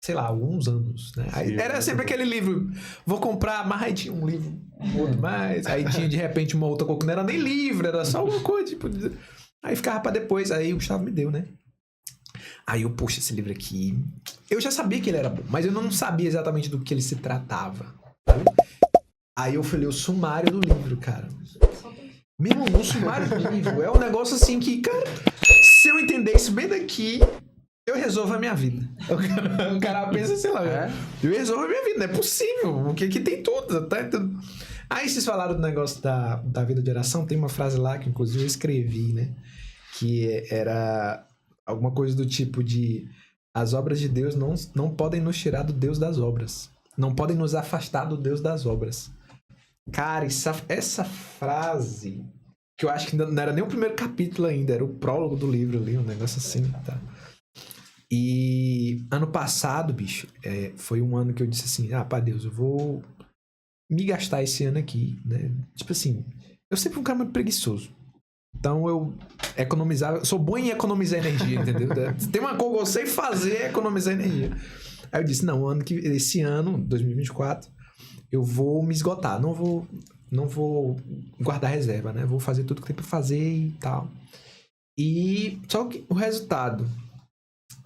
sei lá, alguns anos, né? Aí era sempre aquele livro, vou comprar, mas aí tinha um livro, outro mais, aí tinha de repente uma outra coisa que não era nem livro, era só alguma coisa, tipo, aí ficava pra depois, aí o Gustavo me deu, né? Aí eu, poxa, esse livro aqui, eu já sabia que ele era bom, mas eu não sabia exatamente do que ele se tratava, sabe? Aí eu falei o sumário do livro, cara. Meu irmão, o sumário do livro é um negócio assim que, cara, se eu entender isso bem daqui... eu resolvo a minha vida. O cara pensa, sei lá, eu resolvo a minha vida, não é possível, porque aqui tem tudo, tá? Aí vocês falaram do negócio da vida de oração, tem uma frase lá que inclusive eu escrevi, né? Que era alguma coisa do tipo de: as obras de Deus não podem nos tirar do Deus das obras, não podem nos afastar do Deus das obras. Cara, essa frase, que eu acho que não era nem o primeiro capítulo ainda, era o prólogo do livro ali, um negócio assim, tá? E ano passado, bicho, foi um ano que eu disse assim: pá, Deus, eu vou me gastar esse ano aqui, né? Tipo assim, eu sempre fui um cara muito preguiçoso. Então eu economizava, sou bom em economizar energia, entendeu? Tem uma coisa que eu sei fazer, é economizar energia. Aí eu disse: não, esse ano, 2024, eu vou me esgotar, não vou guardar reserva, né? Vou fazer tudo que tem pra fazer e tal. E só que o resultado,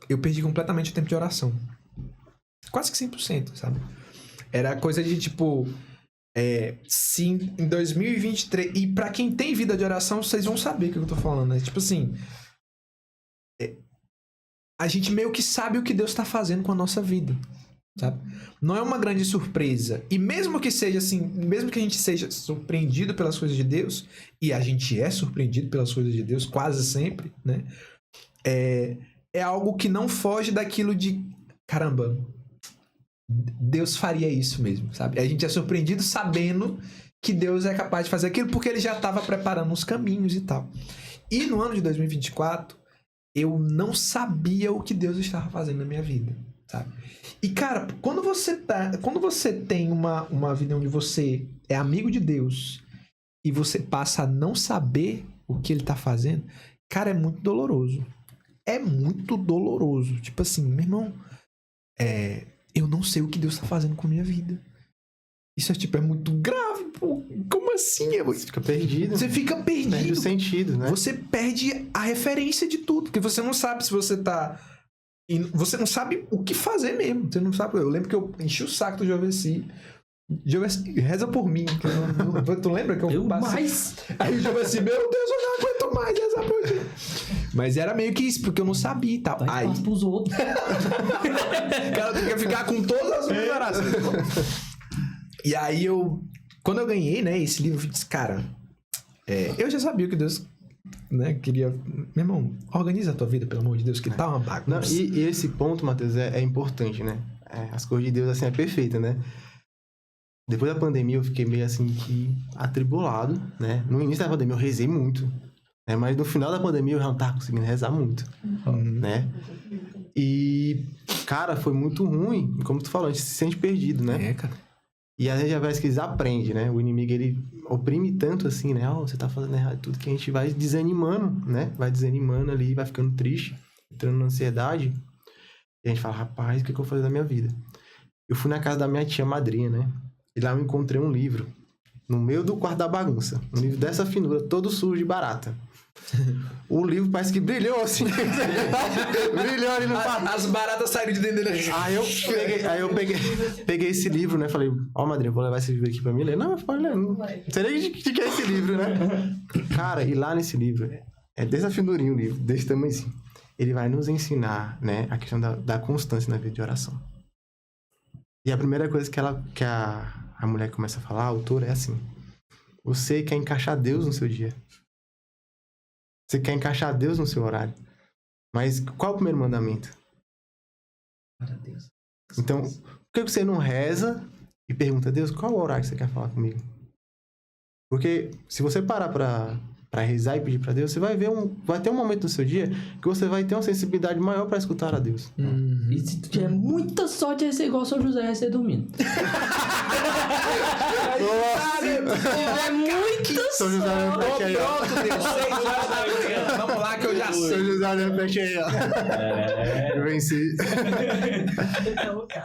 eu perdi completamente o tempo de oração. Quase que 100%, sabe? Era coisa de tipo... sim, em 2023... E pra quem tem vida de oração, vocês vão saber o que eu tô falando, né? Tipo assim... a gente meio que sabe o que Deus tá fazendo com a nossa vida, sabe? Não é uma grande surpresa. E mesmo que seja assim... mesmo que a gente seja surpreendido pelas coisas de Deus... e a gente é surpreendido pelas coisas de Deus quase sempre, né? É algo que não foge daquilo de... caramba, Deus faria isso mesmo, sabe? A gente é surpreendido sabendo que Deus é capaz de fazer aquilo porque ele já estava preparando os caminhos e tal. E no ano de 2024, eu não sabia o que Deus estava fazendo na minha vida, sabe? E, cara, quando você tem uma vida onde você é amigo de Deus e você passa a não saber o que ele está fazendo, cara, é muito doloroso. É muito doloroso. Tipo assim, meu irmão, eu não sei o que Deus tá fazendo com a minha vida. Isso é muito grave, pô. Como assim? Você fica perdido. Você fica perdido. Perde o sentido, né? Você perde a referência de tudo. Porque você não sabe se você tá... você não sabe o que fazer mesmo. Você não sabe... Eu lembro que eu enchi o saco do Joveci. Joveci, reza por mim. Tu lembra que eu passei... Aí o Joveci, meu Deus, eu não aguento mais rezar por ti. Mas era meio que isso, porque eu não sabia e tal. Dá espaço pros outros. Cara, tu quer ficar com todas as minhas orações. E aí quando eu ganhei, né, esse livro, eu disse, cara, eu já sabia o que Deus né, queria... Meu irmão, organiza a tua vida, pelo amor de Deus, que tá uma Não, bagunça. e esse ponto, Matheus, é importante, né? As coisas de Deus, assim, é perfeita, né? Depois da pandemia, eu fiquei meio, assim, que atribulado, né? No início da pandemia, eu rezei muito, né? Mas no final da pandemia, eu já não tava conseguindo rezar muito, né? E, cara, foi muito ruim. Como tu falou, a gente se sente perdido, né? Cara. E a gente já parece que eles aprendem, né? O inimigo, ele oprime tanto assim, né? Você tá fazendo errado tudo, que a gente vai desanimando, né? Vai desanimando ali, vai ficando triste, entrando na ansiedade. E a gente fala, rapaz, o que eu vou fazer da minha vida? Eu fui na casa da minha tia madrinha, né? E lá eu encontrei um livro, no meio do quarto da bagunça. Um livro dessa finura, todo sujo de barata. O livro parece que brilhou, assim. Brilhou ali no quarto. As baratas saíram de dentro dele. Aí eu peguei esse livro, né? Falei, ó, madrinha, vou levar esse livro aqui pra mim ler. Não, pode ler. Não sei nem de que é esse livro, né? Cara, e lá nesse livro, é dessa finurinha o livro, desse tamanho assim. Ele vai nos ensinar, né? A questão da constância na vida de oração. E a primeira coisa que a mulher começa a falar, a autora, é assim. Você quer encaixar Deus no seu dia. Você quer encaixar Deus no seu horário. Mas qual é o primeiro mandamento? Então, por que você não reza e pergunta, Deus, qual é o horário que você quer falar comigo? Porque se você parar pra rezar e pedir pra Deus, você vai ter um momento no seu dia que você vai ter uma sensibilidade maior pra escutar a Deus. E se tu tiver muita sorte, vai ser igual São José, vai ser dormindo. É muita São José olhando pra ti aí, ó. Pronto, Deus. 6 horas da manhã. Vamos lá que eu já sei. São José olhando pra ti aí, ó. Eu venci.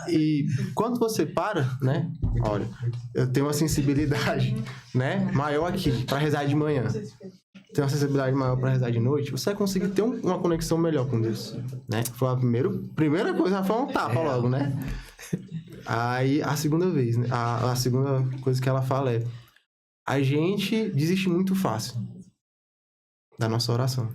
E quando você para, né? Olha, eu tenho uma sensibilidade, né? Maior aqui, pra rezar de manhã. Tem uma sensibilidade maior pra rezar de noite, você vai conseguir ter uma conexão melhor com Deus, né? Foi a primeira coisa, foi um tapa logo, né? Aí, a segunda vez, né? A segunda coisa que ela fala é: a gente desiste muito fácil da nossa oração,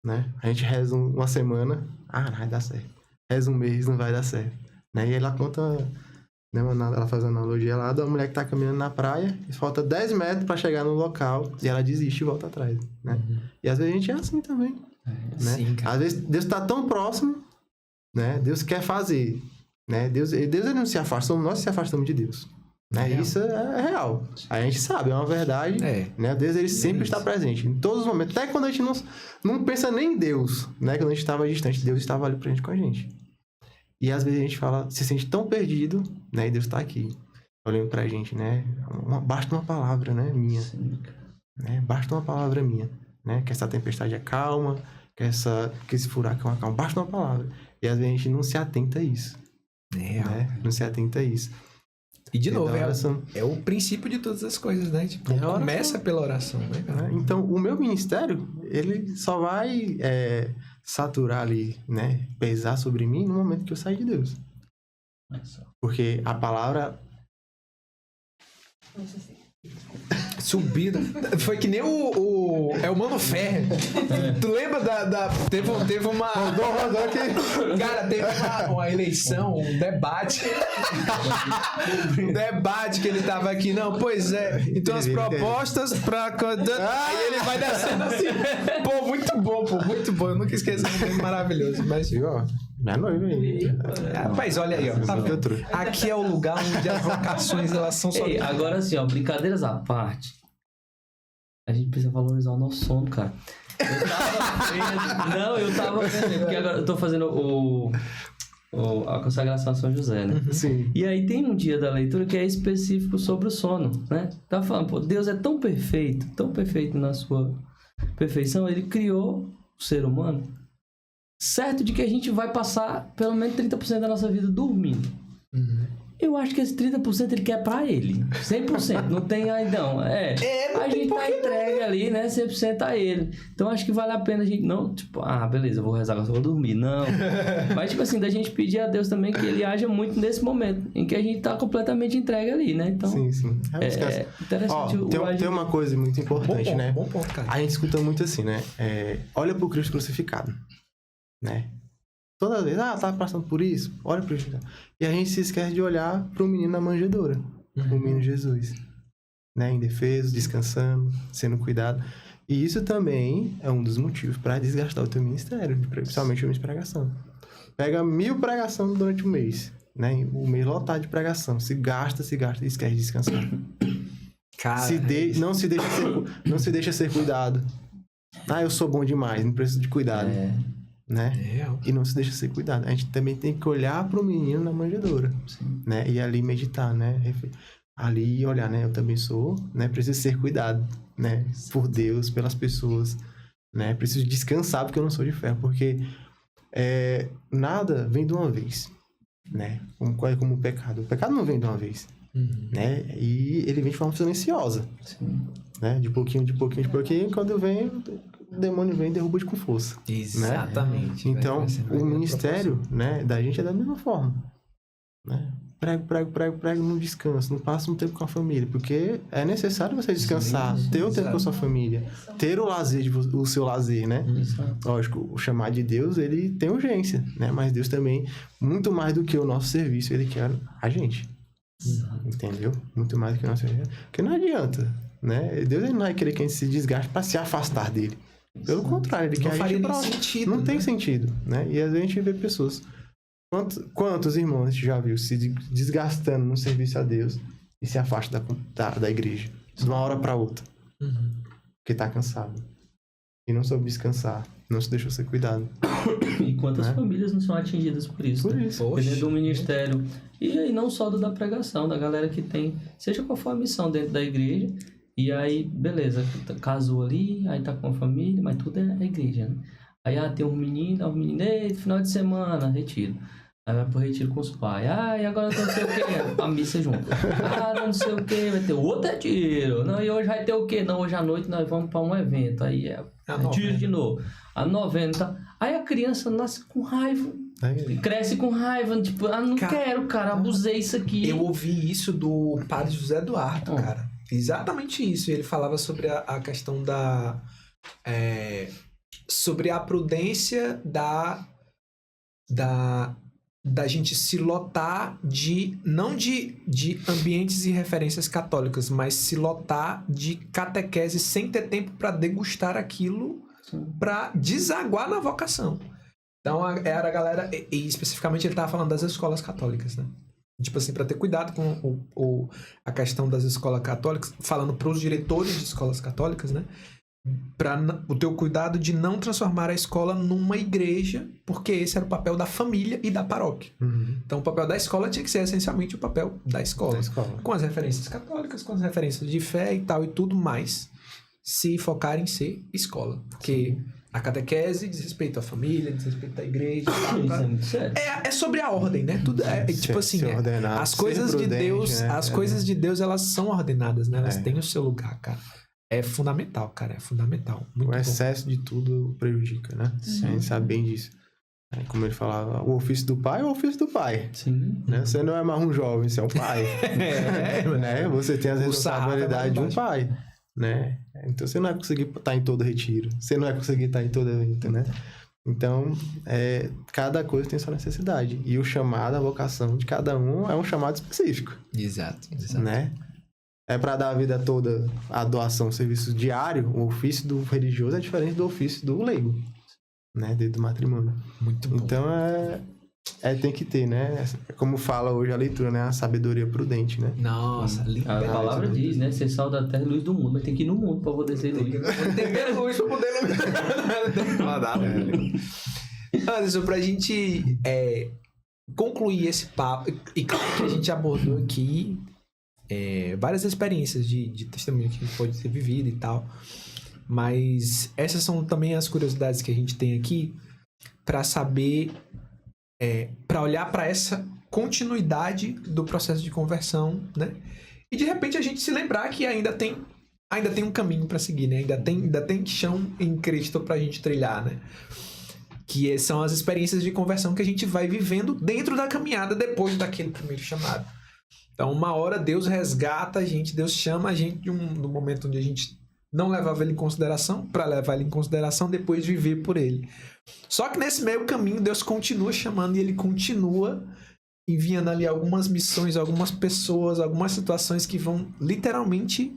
né? A gente reza uma semana, não vai dar certo. Reza um mês, não vai dar certo, né? E ela conta, né, ela faz uma analogia lá da mulher que tá caminhando na praia e falta 10 metros pra chegar no local e ela desiste e volta atrás, né? E às vezes a gente é assim também, né? Sim, cara. Às vezes Deus tá tão próximo, né? Deus quer fazer, né? Deus ele não se afasta, somos nós que se afastamos de Deus, né? Isso é real. A gente sabe, é uma verdade, né? Deus, ele sempre está presente, em todos os momentos. Até quando a gente não pensa nem em Deus, né? Quando a gente estava distante, Deus estava ali presente com a gente. E às vezes a gente se sente tão perdido, né? E Deus está aqui, olhando pra gente, né? Basta uma palavra, né? Minha. Né? Basta uma palavra minha, né? Que essa tempestade é calma, que esse furacão é calmo. Basta uma palavra. E às vezes a gente não se atenta a isso. Né? Não se atenta a isso. E de novo, oração. é o princípio de todas as coisas, né? Tipo, começa pela oração, né, cara? Então, o meu ministério, ele só vai saturar ali, né? Pesar sobre mim no momento que eu sair de Deus. Porque a palavra... Subida. Foi que nem é o Mano Ferrer. Tu lembra teve uma... Rodou aqui. Cara, teve uma eleição, um debate. Um debate que ele tava aqui. Não, pois é. Então as propostas pra... Aí ele vai descendo assim. Pô, muito bom, pô. Muito bom. Eu nunca esqueci. É maravilhoso. Mas, ó, minha noiva aí. Rapaz, olha aí, ó. Tá vendo? Aqui é o lugar onde as vocações, elas são só... Ei, agora assim, ó, brincadeiras à parte, a gente precisa valorizar o nosso sono, cara. Eu tava vendo, porque agora eu tô fazendo a consagração a São José, né? Sim. E aí tem um dia da leitura que é específico sobre o sono, né? Tá falando, pô, Deus é tão perfeito na sua perfeição, ele criou o ser humano certo de que a gente vai passar pelo menos 30% da nossa vida dormindo. Eu acho que esse 30% ele quer pra ele. 100%. Não tem aí, não. A gente tá entregue ali, né? 100% a ele. Então acho que vale a pena a gente não, tipo, beleza, eu vou rezar, agora eu vou dormir. Não. Mas, tipo assim, da gente pedir a Deus também que ele haja muito nesse momento, em que a gente tá completamente entregue ali, né? Então. Sim. É interessante. Tem uma coisa muito importante, né? Bom ponto, cara. A gente escuta muito assim, né? Olha pro Cristo crucificado, né? Toda vez, tá passando por isso, olha pro Cristo. E a gente se esquece de olhar pro menino na manjedoura, o menino Jesus, né? Indefeso, descansando, sendo cuidado. E isso também é um dos motivos para desgastar o teu ministério, principalmente o ministério de pregação. Pega 1000 pregações durante o mês, né? O mês lotado de pregação. Se gasta e esquece de descansar. Cara, Não se deixa ser cuidado. Ah, eu sou bom demais, não preciso de cuidado. Né? E não se deixa ser cuidado. A gente também tem que olhar para o menino na manjedoura, né? E ali meditar, né? Ali olhar, né? Eu também sou, né? Preciso ser cuidado, né? Por Deus, pelas pessoas, né? Preciso descansar porque eu não sou de ferro, porque nada vem de uma vez, né? Como o pecado. O pecado não vem de uma vez, né? E ele vem de forma silenciosa, né? De pouquinho, quando vem... O demônio vem e derruba com força. Exatamente. Né? Então, o ministério, né, da gente é da mesma forma. Né? Prego, não descansa, não passa um tempo com a família, porque é necessário você descansar, ter o tempo com a sua família, ter o seu lazer, né? Lógico, o chamado de Deus, ele tem urgência, né? Mas Deus também, muito mais do que o nosso serviço, ele quer a gente. Entendeu? Muito mais do que o nosso serviço. Porque não adianta, né? Deus ele não vai querer que a gente se desgaste para se afastar dele. Pelo contrário, ele quer a gente próximo. Sentido, não tem né? sentido, né? E às vezes a gente vê pessoas... Quantos irmãos a gente já viu se desgastando no serviço a Deus e se afasta da igreja? De uma hora para outra. Porque tá cansado. E não soube descansar. Não se deixou ser cuidado. E quantas famílias não são atingidas por isso? Por isso. Dentro do ministério. E não só da pregação, da galera que tem... Seja qual for a missão dentro da igreja... E aí, beleza, casou ali, aí tá com a família, mas tudo é a igreja, né? Aí tem um menino, final de semana, retiro. Aí vai pro retiro com os pais. E agora não sei o quê, a missa junto. Não sei o quê, vai ter outro retiro. Não, e hoje vai ter o quê? Não, hoje à noite nós vamos pra um evento. Aí retiro de novo. A novena, tá? Aí a criança nasce com raiva. Cresce com raiva, tipo, não quero, cara, abusei isso aqui. Eu ouvi isso do padre José Eduardo, cara. Exatamente isso. Ele falava sobre a questão sobre a prudência da gente se lotar não de ambientes e referências católicas, mas se lotar de catequese sem ter tempo para degustar aquilo, para desaguar na vocação. Então era a galera, e especificamente ele estava falando das escolas católicas, né? Tipo assim, para ter cuidado com a questão das escolas católicas, falando para os diretores de escolas católicas, né? Para o teu cuidado de não transformar a escola numa igreja, porque esse era o papel da família e da paróquia. Então o papel da escola tinha que ser essencialmente o papel da escola. Com as referências católicas, com as referências de fé e tal e tudo mais, se focar em ser escola. Porque a catequese diz respeito à família, diz respeito à igreja. Isso é muito sério. É sobre a ordem, né? Tudo tipo assim, as coisas de Deus, né? Coisas de Deus, elas são ordenadas, né? Elas têm o seu lugar, cara. É fundamental, cara, é fundamental. Muito o excesso de tudo prejudica, né? A gente sabe bem disso. Como ele falava, o ofício do pai é o ofício do pai. Sim. Né? Você não é mais um jovem, você é um pai. Né? Você tem as responsabilidades de um pai. Né? Então você não vai conseguir estar em todo retiro, você não vai conseguir estar em todo evento, né? Então, cada coisa tem sua necessidade. E o chamado, a vocação de cada um é um chamado específico. Exato. Né? É para dar a vida toda a doação, o serviço diário, o ofício do religioso é diferente do ofício do leigo, né? Dentro do matrimônio. Muito bom. Então, tem que ter, né? Como fala hoje a leitura, né? A sabedoria prudente, né? Nossa, lindo. A palavra diz, né? Ser sal da terra e luz do mundo. Mas tem que ir no mundo pra poder ser luz. Tem que ter luz pra poder iluminar. Anderson, pra gente concluir esse papo, e claro que a gente abordou aqui várias experiências de testemunho que a gente pode ter vivido e tal, mas essas são também as curiosidades que a gente tem aqui pra saber... para olhar para essa continuidade do processo de conversão, né? E de repente a gente se lembrar que ainda tem um caminho para seguir, né? Ainda tem chão em Cristo pra gente trilhar, né? Que são as experiências de conversão que a gente vai vivendo dentro da caminhada depois daquele primeiro chamado. Então, uma hora Deus resgata a gente, Deus chama a gente no momento onde a gente não levava ele em consideração, para levar ele em consideração, depois viver por ele. Só que nesse meio caminho, Deus continua chamando e ele continua enviando ali algumas missões, algumas pessoas, algumas situações que vão literalmente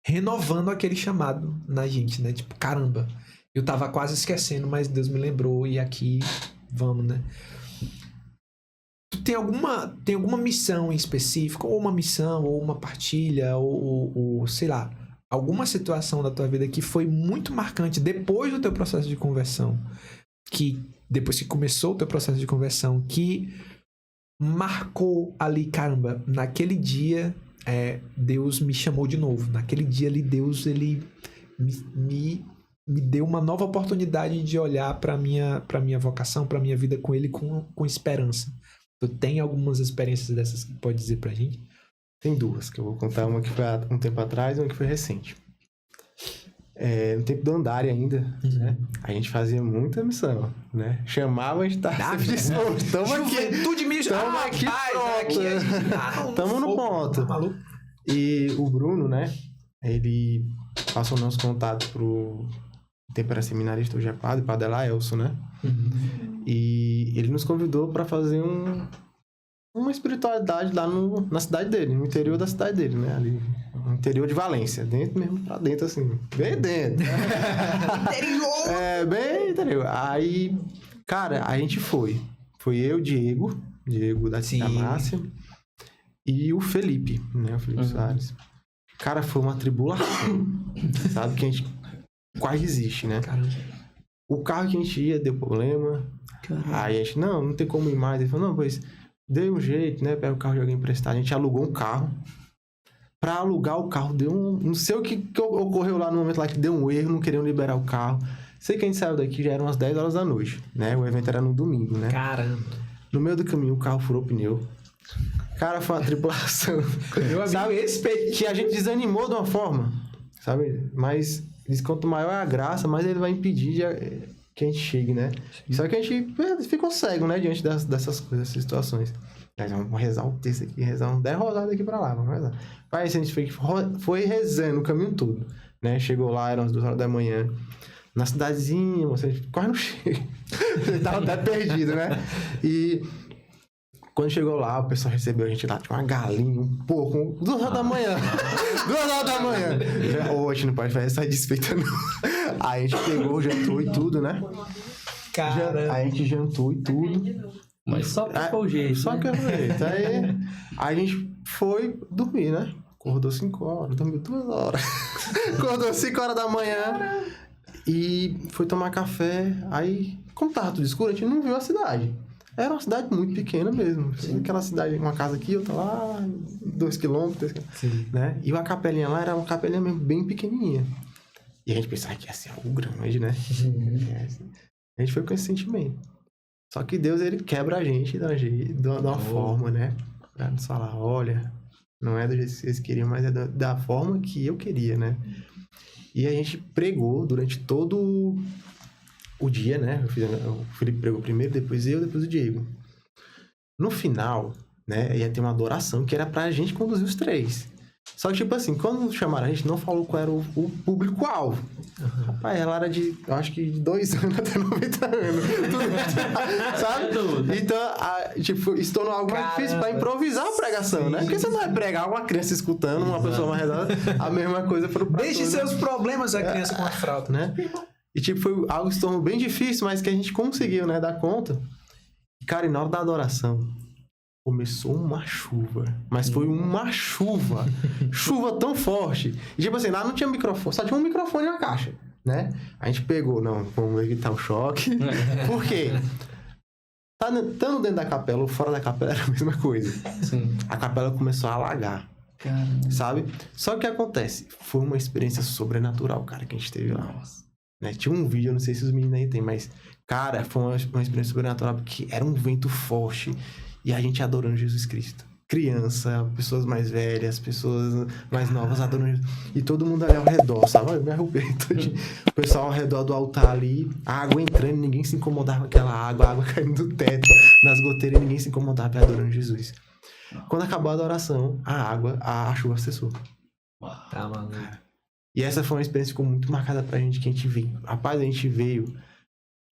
renovando aquele chamado na gente, né? Tipo, caramba, eu tava quase esquecendo, mas Deus me lembrou e aqui vamos, né? Tu tem alguma missão em específico, ou uma missão, ou uma partilha, ou sei lá, alguma situação da tua vida que foi muito marcante depois do teu processo de conversão, que depois que começou o teu processo de conversão, que marcou ali, caramba, naquele dia Deus me chamou de novo, naquele dia ali Deus ele me deu uma nova oportunidade de olhar para minha vocação, para minha vida com ele com esperança. Tu tem algumas experiências dessas que pode dizer pra gente? Tem duas, que eu vou contar. Uma que foi há um tempo atrás e uma que foi recente. No tempo do Andare ainda, né? A gente fazia muita missão, né? Chamava, a gente tava sempre disposto. Tamo aqui. Tudo me Tamo aqui, pronto. Tamo no ponto. Tá maluco? E o Bruno, né? Ele passou o nosso contato pro tempo era seminarista, hoje é padre, Padre Laelson, né? E ele nos convidou para fazer uma espiritualidade lá na cidade dele, no interior da cidade dele, né? Ali, no interior de Valência, dentro mesmo, pra dentro assim, bem dentro. Interior! Bem interior. Aí, cara, a gente foi. Foi eu, Diego da Márcia, e o Felipe, né? O Felipe Soares. Cara, foi uma tribulação, sabe? Que a gente quase existe, né? Caramba. O carro que a gente ia deu problema. Caramba. Aí a gente, não tem como ir mais. Ele falou, não, pois dê um jeito, né? Pega o carro de alguém emprestado. A gente alugou um carro. Pra alugar o carro, deu não sei o que ocorreu lá no momento lá que deu um erro, não queriam liberar o carro. Sei que a gente saiu daqui, já eram umas 10 horas da noite, né? O evento era no domingo, né? Caramba. No meio do caminho, o carro furou o pneu. Cara, foi uma tripulação. Sabe? Que a gente desanimou de uma forma, sabe? Mas diz que quanto maior é a graça, mais ele vai impedir que a gente chegue, né? Só que a gente ficou cego, né? Diante dessas coisas, dessas situações. Mas vamos rezar um texto aqui, rezar um 10 rodadas aqui pra lá, vamos rezar. Mas a gente foi rezando o caminho todo, né? Chegou lá, eram as 2 horas da manhã. Na cidadezinha, você quase não chega. Você tava até perdido, né? E quando chegou lá, o pessoal recebeu a gente lá, tinha uma galinha, um porco, 2 horas da manhã. 2 horas da manhã. Hoje não pode fazer essa desfeita, não. Aí a gente pegou, jantou e tudo, né? Cara. Aí a gente jantou e tudo. Mas só que foi o jeito. Só que foi o jeito. Aí a gente foi dormir, né? Acordou 5 horas, dormiu 2 horas. Acordou 5 horas da manhã e foi tomar café. Aí, como tava tudo escuro, a gente não viu a cidade. Era uma cidade muito pequena mesmo. Aquela cidade, uma casa aqui, outra lá, 2 quilômetros, né? E a capelinha lá era uma capelinha mesmo bem pequenininha. E a gente pensava que ia ser algo grande, né? A gente foi com esse sentimento. Só que Deus, ele quebra a gente de uma forma, né? Pra nos falar, olha, não é do jeito que vocês queriam, mas é da forma que eu queria, né? E a gente pregou durante todo o dia, né? O Felipe pregou primeiro, depois eu, depois o Diego. No final, né? Ia ter uma adoração que era pra gente conduzir os 3. Só que, tipo assim, quando chamaram, a gente não falou qual era o público-alvo. Rapaz, ela era de, eu acho que de 2 anos até 90 anos. Sabe? Então, tipo, isso tornou algo mais difícil pra improvisar a pregação, né? Porque você não vai pregar uma criança escutando, uma pessoa mais redonda, a mesma coisa pro Deixe seus problemas a criança com a fralda, né? E, tipo, foi algo que se tornou bem difícil, mas que a gente conseguiu, né, dar conta. E, cara, e na hora da adoração, começou uma chuva. Mas foi uma chuva. Chuva tão forte. E, tipo assim, lá não tinha microfone. Só tinha um microfone na caixa, né? A gente pegou, não, vamos evitar o choque. Por quê? Estando dentro da capela ou fora da capela era a mesma coisa. Sim. A capela começou a alagar. Caramba. Sabe? Só que o que acontece? Foi uma experiência sobrenatural, cara, que a gente teve lá. Né? Tinha um vídeo, eu não sei se os meninos aí tem, mas, cara, foi uma experiência sobrenatural porque era um vento forte e a gente adorando Jesus Cristo. Criança, pessoas mais velhas, pessoas mais novas adorando Jesus. E todo mundo ali ao redor, sabe? Eu me arrupei. O pessoal ao redor do altar ali, a água entrando, ninguém se incomodava com aquela água, a água caindo do teto, nas goteiras, ninguém se incomodava adorando Jesus. Quando acabou a adoração, a chuva cessou. Tá, maluco. E essa foi uma experiência que ficou muito marcada pra gente, que a gente veio. Rapaz, a gente veio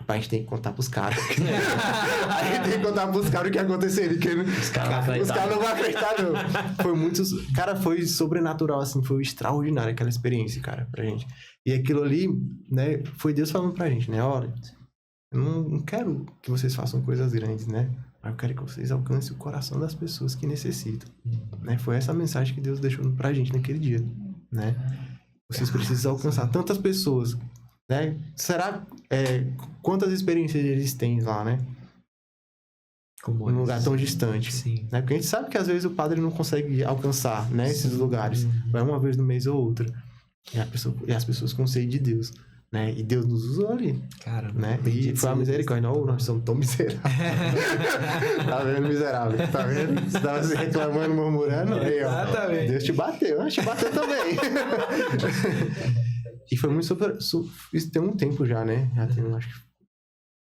A gente tem que contar pros caras. A gente tem que contar pros caras o que aconteceria. Os caras não vão acreditar, não. Foi muito... Cara, foi sobrenatural, assim. Foi extraordinário aquela experiência, cara, pra gente. E aquilo ali, né? Foi Deus falando pra gente, né? Olha, eu não quero que vocês façam coisas grandes, né? Mas eu quero que vocês alcancem o coração das pessoas que necessitam. Né? Foi essa mensagem que Deus deixou pra gente naquele dia, né? Vocês precisam alcançar tantas pessoas, né? Será... quantas experiências eles têm lá, né? Como num lugar tão distante. Sim. Né? Porque a gente sabe que às vezes o padre não consegue alcançar, né, esses lugares. Vai uma vez no mês ou outra. E as pessoas com sede de Deus. Né? E Deus nos usou ali. Caramba. Né? E foi a misericórdia. Não, nós somos tão miseráveis. Tá vendo, miserável? Tá vendo? Você tava se reclamando, murmurando. Aí, ó. Exatamente. Deus te bateu. Te bateu também. E foi muito super... Isso tem um tempo já, né? Já tem, acho que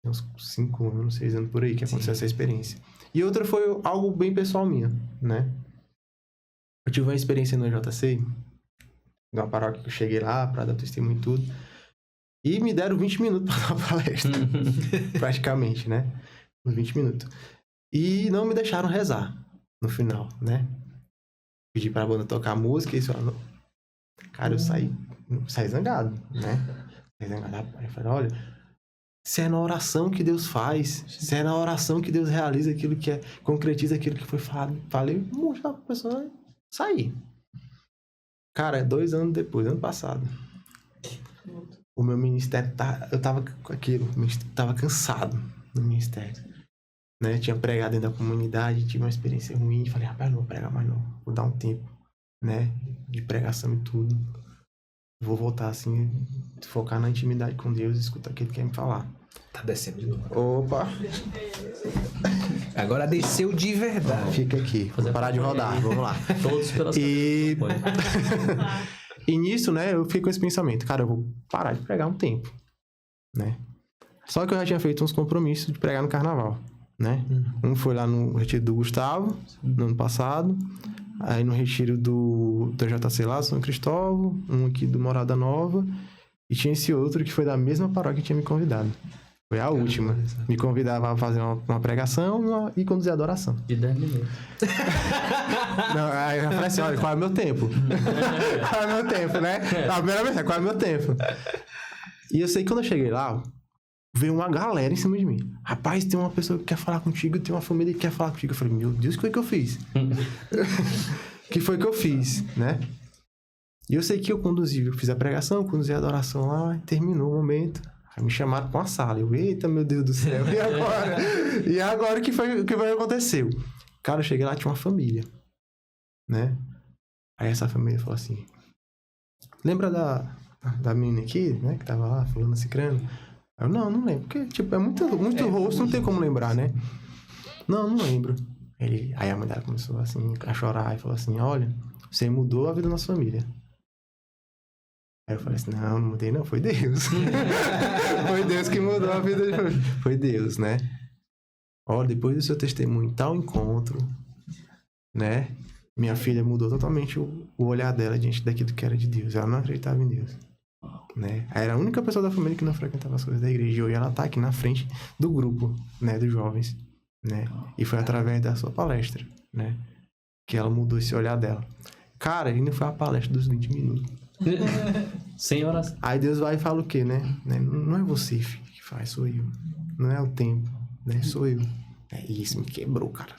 uns 5 anos, 6 anos por aí que aconteceu essa experiência. E outra foi algo bem pessoal minha, né? Eu tive uma experiência no JC, numa paróquia que eu cheguei lá pra dar testemunho e tudo. E me deram 20 minutos pra dar uma palestra. Praticamente, né? Uns 20 minutos. E não me deixaram rezar no final, né? Pedi pra banda tocar música e isso. Cara, eu saí zangado, né? Saí zangado. Aí eu falei, olha, se é na oração que Deus faz, se é na oração que Deus realiza aquilo que concretiza aquilo que foi falado. Falei, mostrar pra pessoa sair. Cara, 2 anos depois, ano passado, o meu ministério, eu tava com aquilo, tava cansado no ministério, né? Tinha pregado dentro da comunidade, tive uma experiência ruim, falei, rapaz, não vou pregar mais não, vou dar um tempo, né? De pregação e tudo. Vou voltar assim, focar na intimidade com Deus e escutar aquilo que quer me falar. Tá descendo de novo. Opa! Agora desceu de verdade. Fica aqui, vou parar de rodar, vamos lá. Todos pelas E nisso, né, eu fiquei com esse pensamento, cara, eu vou parar de pregar um tempo, né? Só que eu já tinha feito uns compromissos de pregar no carnaval, né? Um foi lá no retiro do Gustavo, no ano passado, aí no retiro do JC lá, São Cristóvão, um aqui do Morada Nova, e tinha esse outro que foi da mesma paróquia que tinha me convidado. Foi a última. Me convidava a fazer uma pregação e conduzir a adoração. De 10 minutos. Não, aí eu falei assim, olha, qual é o meu tempo? Qual é o meu tempo, né? A primeira vez, qual é o meu tempo? E eu sei que quando eu cheguei lá, veio uma galera em cima de mim. Rapaz, tem uma pessoa que quer falar contigo, tem uma família que quer falar contigo. Eu falei, meu Deus, o que foi que eu fiz? Que foi que eu fiz, né? E eu sei que eu conduzi, eu fiz a pregação, conduzi a adoração lá, terminou o momento. Aí me chamaram pra uma sala. Eu, eita, meu Deus do céu, e agora? E agora o que foi que aconteceu? Cara, eu cheguei lá, tinha uma família, né? Aí essa família falou assim, lembra da menina aqui, né? Que tava lá, falando cicrano? Eu, não lembro, porque, tipo, é muito rosto, não tem como lembrar, né? Não lembro. Aí a mãe dela começou, assim, a chorar e falou assim, olha, você mudou a vida da nossa família. Aí eu falei assim, não mudei não, foi Deus. Foi Deus que mudou a vida. Foi Deus, né? Olha, depois do seu testemunho, tal encontro, né? Minha filha mudou totalmente o olhar dela diante daquilo que era de Deus. Ela não acreditava em Deus, né? Era a única pessoa da família que não frequentava as coisas da igreja. E hoje ela tá aqui na frente do grupo, né? Dos jovens, né? E foi através da sua palestra, né? Que ela mudou esse olhar dela. Cara, ainda foi a palestra dos 20 minutos. Sem oração. Aí Deus vai e fala o quê, né? Não é você, filho, que faz, sou eu. Não é o tempo, né? Sou eu. E isso me quebrou, cara.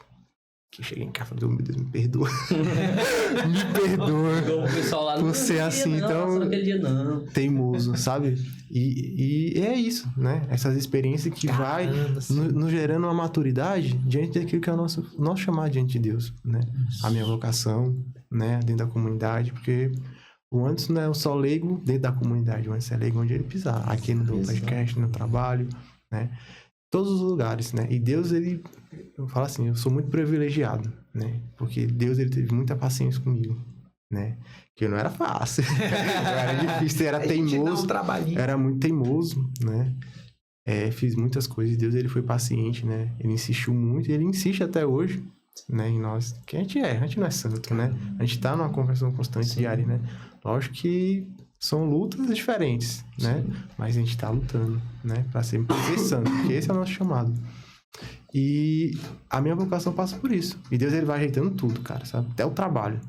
Que eu cheguei em casa e falei, meu Deus, me perdoa. Me perdoa. O pessoal lá por ser assim, então... Naquele dia não. Teimoso, sabe? E é isso, né? Essas experiências que vai nos gerando uma maturidade diante daquilo que é o nosso chamado diante de Deus, né? A minha vocação, né? Dentro da comunidade, porque... O antes não é só leigo dentro da comunidade, o antes é leigo onde ele pisar. Aqui no podcast, no trabalho, né? Todos os lugares, né? E Deus, eu falo assim, eu sou muito privilegiado, né? Porque Deus, ele teve muita paciência comigo, né? Que não era fácil. Era difícil, era teimoso. Era muito teimoso, né? Fiz muitas coisas. Deus, ele foi paciente, né? Ele insistiu muito e ele insiste até hoje, né? Em nós. Que a gente não é santo, né? A gente tá numa conversão constante diária, né? Lógico que São lutas diferentes, né? Mas a gente tá lutando, né? Pra sempre ser santo, porque esse é o nosso chamado. E a minha vocação passa por isso. E Deus, ele vai ajeitando tudo, cara, sabe? Até o trabalho,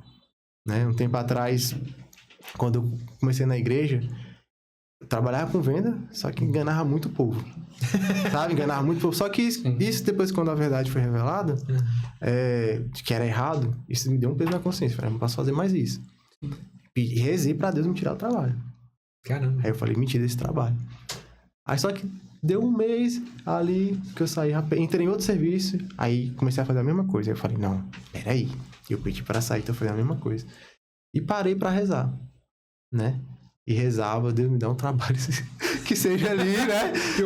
né? Um tempo atrás, quando eu comecei na igreja, eu trabalhava com venda, só que enganava muito o povo. Sabe? Enganava muito o povo. Só que isso depois, quando a verdade foi revelada, de que era errado, isso me deu um peso na consciência. Eu falei, não posso fazer mais isso. E rezei pra Deus me tirar o trabalho. Caramba. Aí eu falei, me tira desse trabalho. Aí só que deu um mês ali que eu saí, entrei em outro serviço, aí comecei a fazer a mesma coisa. Aí eu falei, não, peraí. Eu pedi pra sair, então eu falei a mesma coisa. E parei pra rezar, né? E rezava, Deus me dá um trabalho que seja ali, né? Que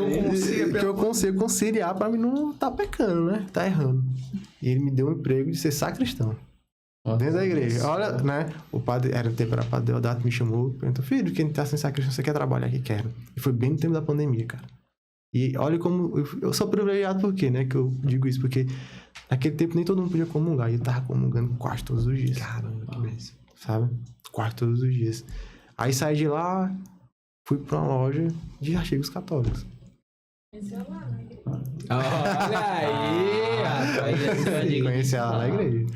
eu consiga conciliar pra mim não tá pecando, né? Tá errando. E ele me deu um emprego de ser sacristão. Dentro da igreja. Olha, né? O padre, era o tempo, era o padre Deodato, me chamou, perguntou, filho, quem tá sem sacristão, você quer trabalhar aqui? Quero. E foi bem no tempo da pandemia, cara. E olha como... Eu sou privilegiado por quê, né? Que eu digo isso, porque naquele tempo nem todo mundo podia comungar. E eu tava comungando quase todos os dias. Caramba, que beleza. Sabe? Quase todos os dias. Aí saí de lá, fui pra uma loja de artigos católicos. Esse é lá, né? Olha aí, rapaz. Conheci ela na igreja.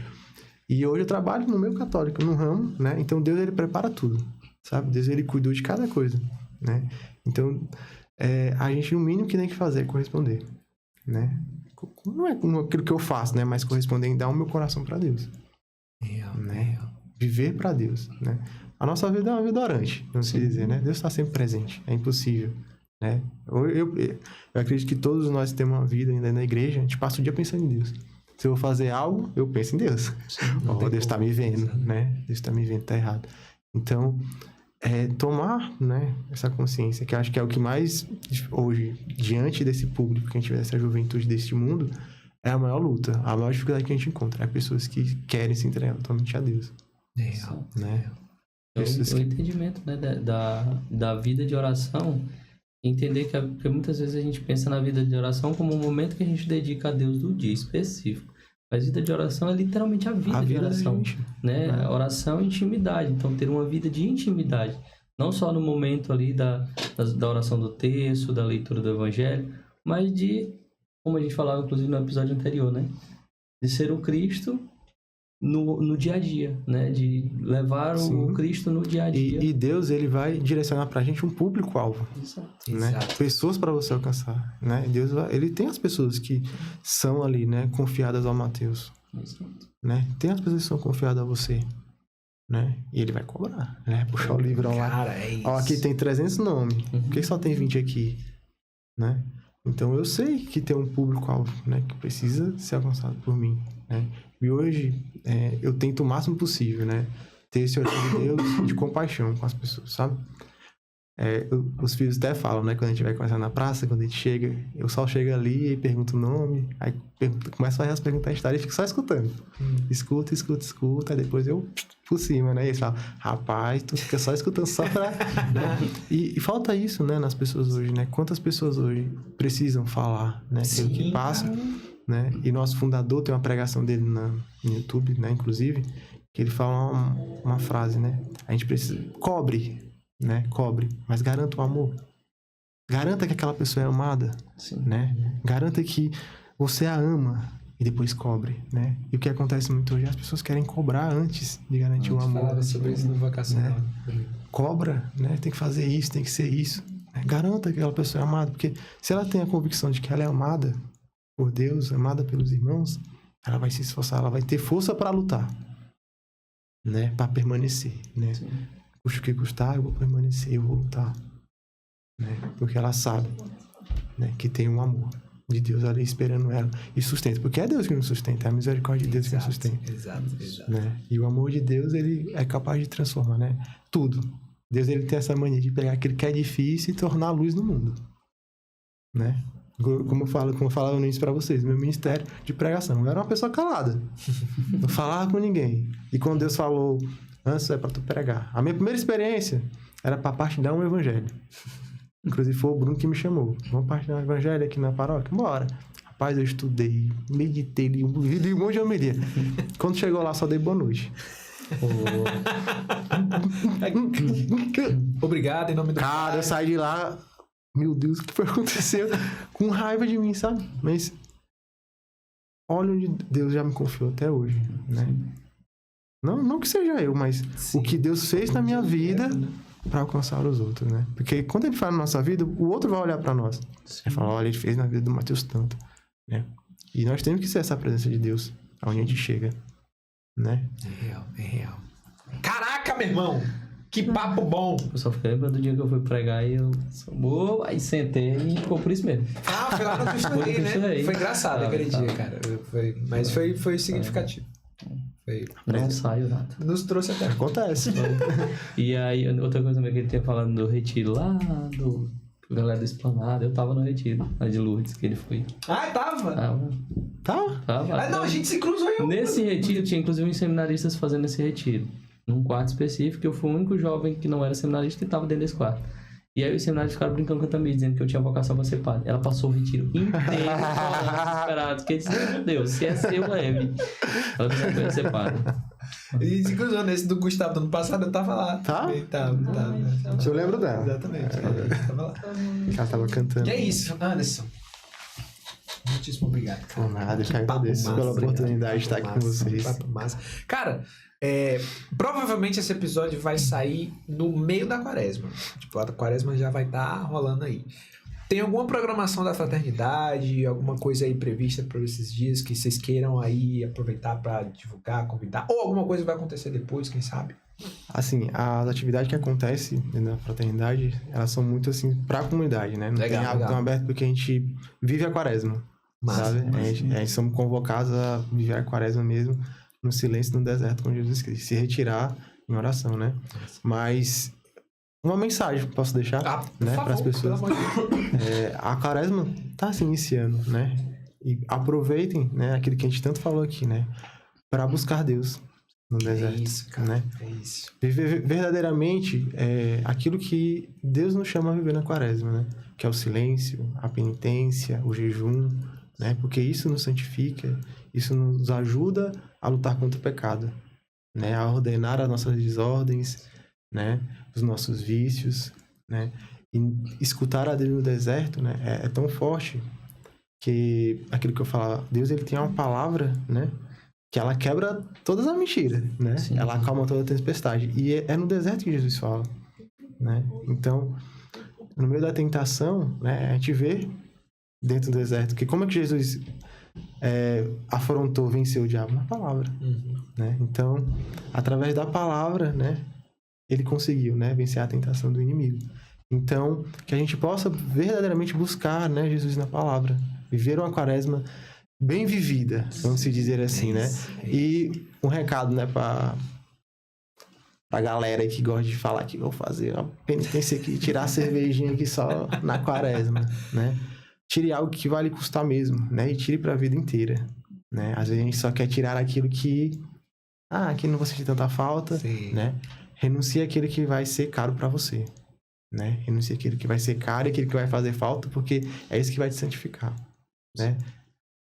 E hoje eu trabalho no meio católico, no ramo, né? Então Deus, ele prepara tudo, sabe? Deus, ele cuidou de cada coisa, né? Então, a gente, no mínimo que tem que fazer é corresponder, né? Não é aquilo que eu faço, né? Mas corresponder em dar o meu coração pra Deus. Né? Viver pra Deus, né? A nossa vida é uma vida orante, vamos dizer, né? Deus está sempre presente, é impossível, né? Eu acredito que todos nós temos uma vida ainda na igreja, a gente passa o dia pensando em Deus. Se eu vou fazer algo, eu penso em Deus. Deus está me vendo, né? Deus está me vendo, tá errado. Então, tomar, né, essa consciência, que eu acho que é o que mais, hoje, diante desse público, que a gente vê dessa juventude deste mundo, é a maior luta, a maior dificuldade que a gente encontra. É pessoas que querem se entregar totalmente a Deus. Né? O entendimento, né, da vida de oração, entender que porque muitas vezes a gente pensa na vida de oração como um momento que a gente dedica a Deus do dia específico. Mas vida de oração é literalmente a vida de oração, né? A oração é intimidade, então ter uma vida de intimidade, não só no momento ali da oração do texto, da leitura do evangelho, mas de, como a gente falava inclusive no episódio anterior, né? De ser o Cristo no dia a dia, né? De levar o Cristo no dia a dia. E Deus, ele vai direcionar pra gente um público-alvo. Né? Exato. Pessoas para você alcançar, né? Deus, ele tem as pessoas que são ali, né? Confiadas ao Mateus. Né? Tem as pessoas que são confiadas a você. Né? E ele vai cobrar, né? Puxar o livrão lá. Cara, é isso. Ó, aqui tem 300 nomes. Por que só tem 20 aqui? Né? Então eu sei que tem um público-alvo, né? Que precisa ser alcançado por mim, né? E hoje eu tento o máximo possível, né? Ter esse olhar de Deus de compaixão com as pessoas, sabe? Os filhos até falam, né? Quando a gente vai conversar na praça, quando a gente chega, eu só chego ali e pergunto o nome, aí começo a perguntar a história e fico só escutando. Escuta, aí depois eu por cima, né? E eles falam, rapaz, tu fica só escutando só pra... né? E falta isso, né? Nas pessoas hoje, né? Quantas pessoas hoje precisam falar, né? Pelo que passa, né? E nosso fundador tem uma pregação dele no YouTube, né? Inclusive, que ele fala uma frase, né? A gente precisa... Cobre, mas garanta o amor. Garanta que aquela pessoa é amada, né? Garanta que você a ama e depois cobre, né? E o que acontece muito hoje, as pessoas querem cobrar antes de garantir o amor. Falava sobre isso no vocacional. Né? Cobra, né? Tem que fazer isso, tem que ser isso. Né? Garanta que aquela pessoa é amada, porque se ela tem a convicção de que ela é amada por Deus, amada pelos irmãos, ela vai se esforçar, ela vai ter força para lutar, né? Para permanecer, né? Custa o que custar, eu vou permanecer, eu vou lutar, né? Porque ela sabe, né? Que tem um amor de Deus ali esperando ela e sustenta, porque é Deus que nos sustenta, é a misericórdia de Deus que nos sustenta. Exato. Né? E o amor de Deus, ele é capaz de transformar, né? Tudo. Deus, ele tem essa mania de pegar aquilo que é difícil e tornar luz no mundo, né? Como eu falava no início pra vocês, meu ministério de pregação, eu era uma pessoa calada, não falava com ninguém. E quando Deus falou, antes é pra tu pregar, a minha primeira experiência era pra partilhar um evangelho. Inclusive foi o Bruno que me chamou. Vamos partilhar um evangelho aqui na paróquia? Bora. Rapaz, eu estudei, meditei, li um monte de homilia. Quando chegou lá, só dei boa noite. Obrigado em nome do Cara, Pai. eu saí de lá, meu Deus, o que foi acontecendo? Com raiva de mim, sabe? Mas olha onde Deus já me confiou até hoje, né? Não que seja eu, mas Sim. o que Deus fez na minha vida para alcançar os outros, né? Porque quando ele faz na nossa vida, o outro vai olhar para nós. Vai falar, olha, ele fez na vida do Matheus tanto, né? E nós temos que ser essa presença de Deus aonde a gente chega, né? É real. Caraca, meu irmão! Que papo bom! Eu só fiquei lembrando do dia que eu fui pregar e eu aí sentei e ficou por isso mesmo. Ah, foi lá no Cristo Rei, né? Foi engraçado aquele dia, cara. Mas foi significativo. Não saio nada. Nos trouxe até. Acontece. E aí, outra coisa também que ele tinha falado do retiro lá, do galera do Esplanada, eu tava no retiro, lá de Lourdes, que ele foi. Ah, tava? Tá? Tava. Ah, não, a gente se cruzou em um. Nesse retiro, tinha inclusive uns seminaristas fazendo esse retiro. Num quarto específico, eu fui o único jovem que não era seminarista que estava dentro desse quarto. E aí os seminaristas ficaram brincando com a Tamir, dizendo que eu tinha vocação pra ser padre. Ela passou o retiro inteiro, desesperado, porque disse, meu Deus, se é seu, leve. Ela disse que eu ia ser padre. E se cruzou nesse do Gustavo do ano passado, eu tava lá. Tá? Tava. Eu lembro dela. Exatamente. Eu tava lá. Ela tava cantando. E é isso, Anderson. Muitíssimo obrigado, cara. Por nada, eu que papo agradeço massa, pela obrigado. oportunidade de estar aqui com vocês. Papo massa. Cara, provavelmente esse episódio vai sair no meio da quaresma. Tipo, a quaresma já vai estar rolando aí. Tem alguma programação da fraternidade, alguma coisa aí prevista para esses dias que vocês queiram aí aproveitar para divulgar, convidar? Ou alguma coisa vai acontecer depois, quem sabe? Assim, as atividades que acontecem dentro da fraternidade, elas são muito assim pra comunidade, né? Não Legal, tem algo legal. tão aberto porque a gente vive a quaresma, Massa, sabe? massa. A gente somos convocados a viver a quaresma mesmo no silêncio, no deserto com Jesus Cristo. Se retirar em oração, né? Mas uma mensagem que posso deixar, Por né, favor, para as pessoas. pelo amor de Deus. A quaresma tá se iniciando, né? E aproveitem, né, aquilo que a gente tanto falou aqui, né? Para buscar Deus no deserto, isso, cara. né? É isso. Viver verdadeiramente aquilo que Deus nos chama a viver na quaresma, né? Que é o silêncio, a penitência, o jejum, né? Porque isso nos santifica, isso nos ajuda a lutar contra o pecado, né? A ordenar as nossas desordens, né? Os nossos vícios, né? E escutar a Deus no deserto, né? É tão forte que aquilo que eu falava, Deus ele tem uma palavra, né? Que ela quebra todas as mentiras, né? Sim. Ela acalma toda a tempestade. E é no deserto que Jesus fala, né? Então, no meio da tentação, né? A gente vê dentro do deserto que como é que Jesus afrontou, venceu o diabo? Na palavra, né? Então, através da palavra, né? Ele conseguiu, né? Vencer a tentação do inimigo. Então, que a gente possa verdadeiramente buscar, né? Jesus na palavra. Viver uma quaresma bem vivida, vamos se dizer assim, né? E um recado, né, pra galera aí que gosta de falar que vou fazer uma penitência aqui, tirar a cervejinha aqui só na quaresma, né? Tire algo que vai lhe custar mesmo, né? E tire pra vida inteira, né? Às vezes a gente só quer tirar aquilo que não vou sentir tanta falta, Sim. né? Renuncie àquilo que vai ser caro pra você, né? Renuncie àquilo que vai ser caro e aquilo que vai fazer falta, porque é isso que vai te santificar, né?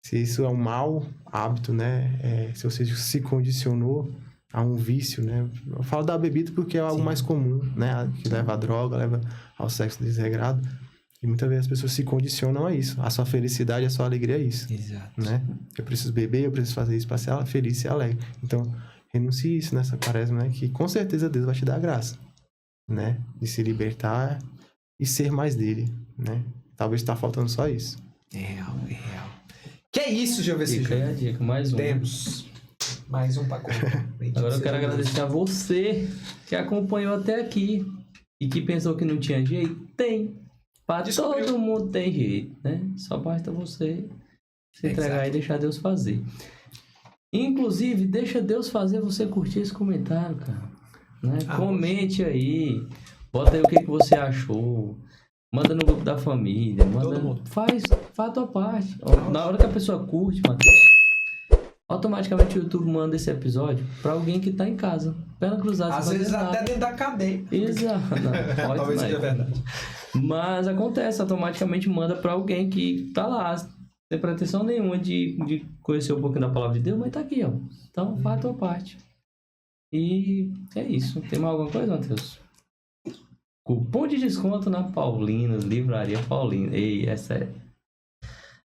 Se isso é um mau hábito, né? Se você se condicionou a um vício, né? Eu falo da bebida porque é algo mais comum, né? Que leva à droga, leva ao sexo desregrado. E muitas vezes as pessoas se condicionam a isso. A sua felicidade, a sua alegria é isso, Exato. né? Eu preciso beber, eu preciso fazer isso para ser feliz e alegre. Então, renuncie isso nessa quaresma, né? Que com certeza Deus vai te dar graça, né? De se libertar e ser mais dele, né? Talvez está faltando só isso. É real. Que é isso, Jovem Fica aí a dica, mais um. Temos mais um pacote. Agora eu quero agradecer a você que acompanhou até aqui e que pensou que não tinha jeito. Tem. Para Descobriu. todo mundo tem jeito, né? Só basta você se entregar e deixar Deus fazer. Inclusive, deixa Deus fazer você curtir esse comentário, cara. Né? Comente aí. Bota aí o que você achou. Manda no grupo da família. Todo mundo. Faz a tua parte. Na hora que a pessoa curte, Matheus, automaticamente o YouTube manda esse episódio pra alguém que tá em casa. Perna cruzada. Às vezes até dentro da cadeia. Exato. Não, Talvez seja verdade. Mas acontece, automaticamente manda pra alguém que tá lá, sem pretensão nenhuma de conhecer um pouquinho da palavra de Deus, mas tá aqui, ó. Então faz a tua parte. E é isso. Tem mais alguma coisa, Matheus? Cupom de desconto na Paulinas, Livraria Paulinas. Ei, é sério.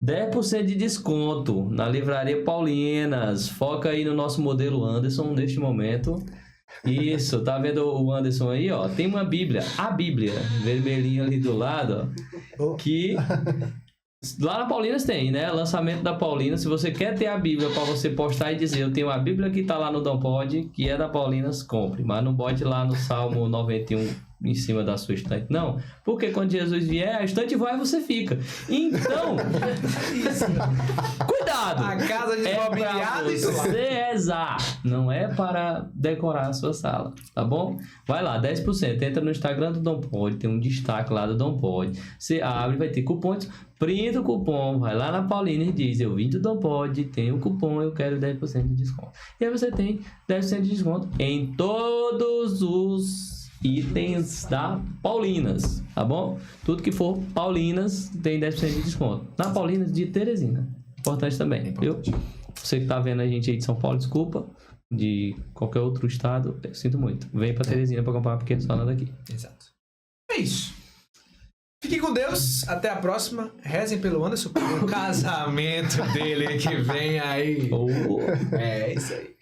10% de desconto na Livraria Paulinas. Foca aí no nosso modelo Anderson neste momento. Isso, tá vendo o Anderson aí, ó? Tem uma Bíblia, a Bíblia, vermelhinha ali do lado, ó. Que lá na Paulinas tem, né? Lançamento da Paulinas. Se você quer ter a Bíblia pra você postar e dizer, eu tenho a Bíblia que tá lá no Dom Pod, que é da Paulinas, compre. Mas não bote lá no Salmo 91 em cima da sua estante, não. Porque quando Jesus vier, a estante vai e você fica. Então, cuidado! A casa de imobiliário é pra você rezar, não é para decorar a sua sala, tá bom? Vai lá, 10%. Entra no Instagram do Dom Pod, tem um destaque lá do Dom Pod. Você abre, vai ter cupons. Printa o cupom, vai lá na Paulina e diz, eu vim do Dom Pod, tem o cupom, eu quero 10% de desconto. E aí você tem 10% de desconto em todos os itens da Paulinas, tá bom? Tudo que for Paulinas tem 10% de desconto. Na Paulinas de Teresina. Importante também, viu? Você que tá vendo a gente aí de São Paulo, desculpa. De qualquer outro estado, eu sinto muito. Vem pra Teresina pra comprar uma pequena sala daqui. Exato. É isso. Fiquem com Deus. Até a próxima. Rezem pelo Anderson, pelo casamento dele que vem aí. É isso aí.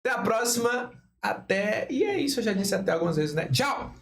Até a próxima. Até. E é isso, eu já disse até algumas vezes, né? Tchau!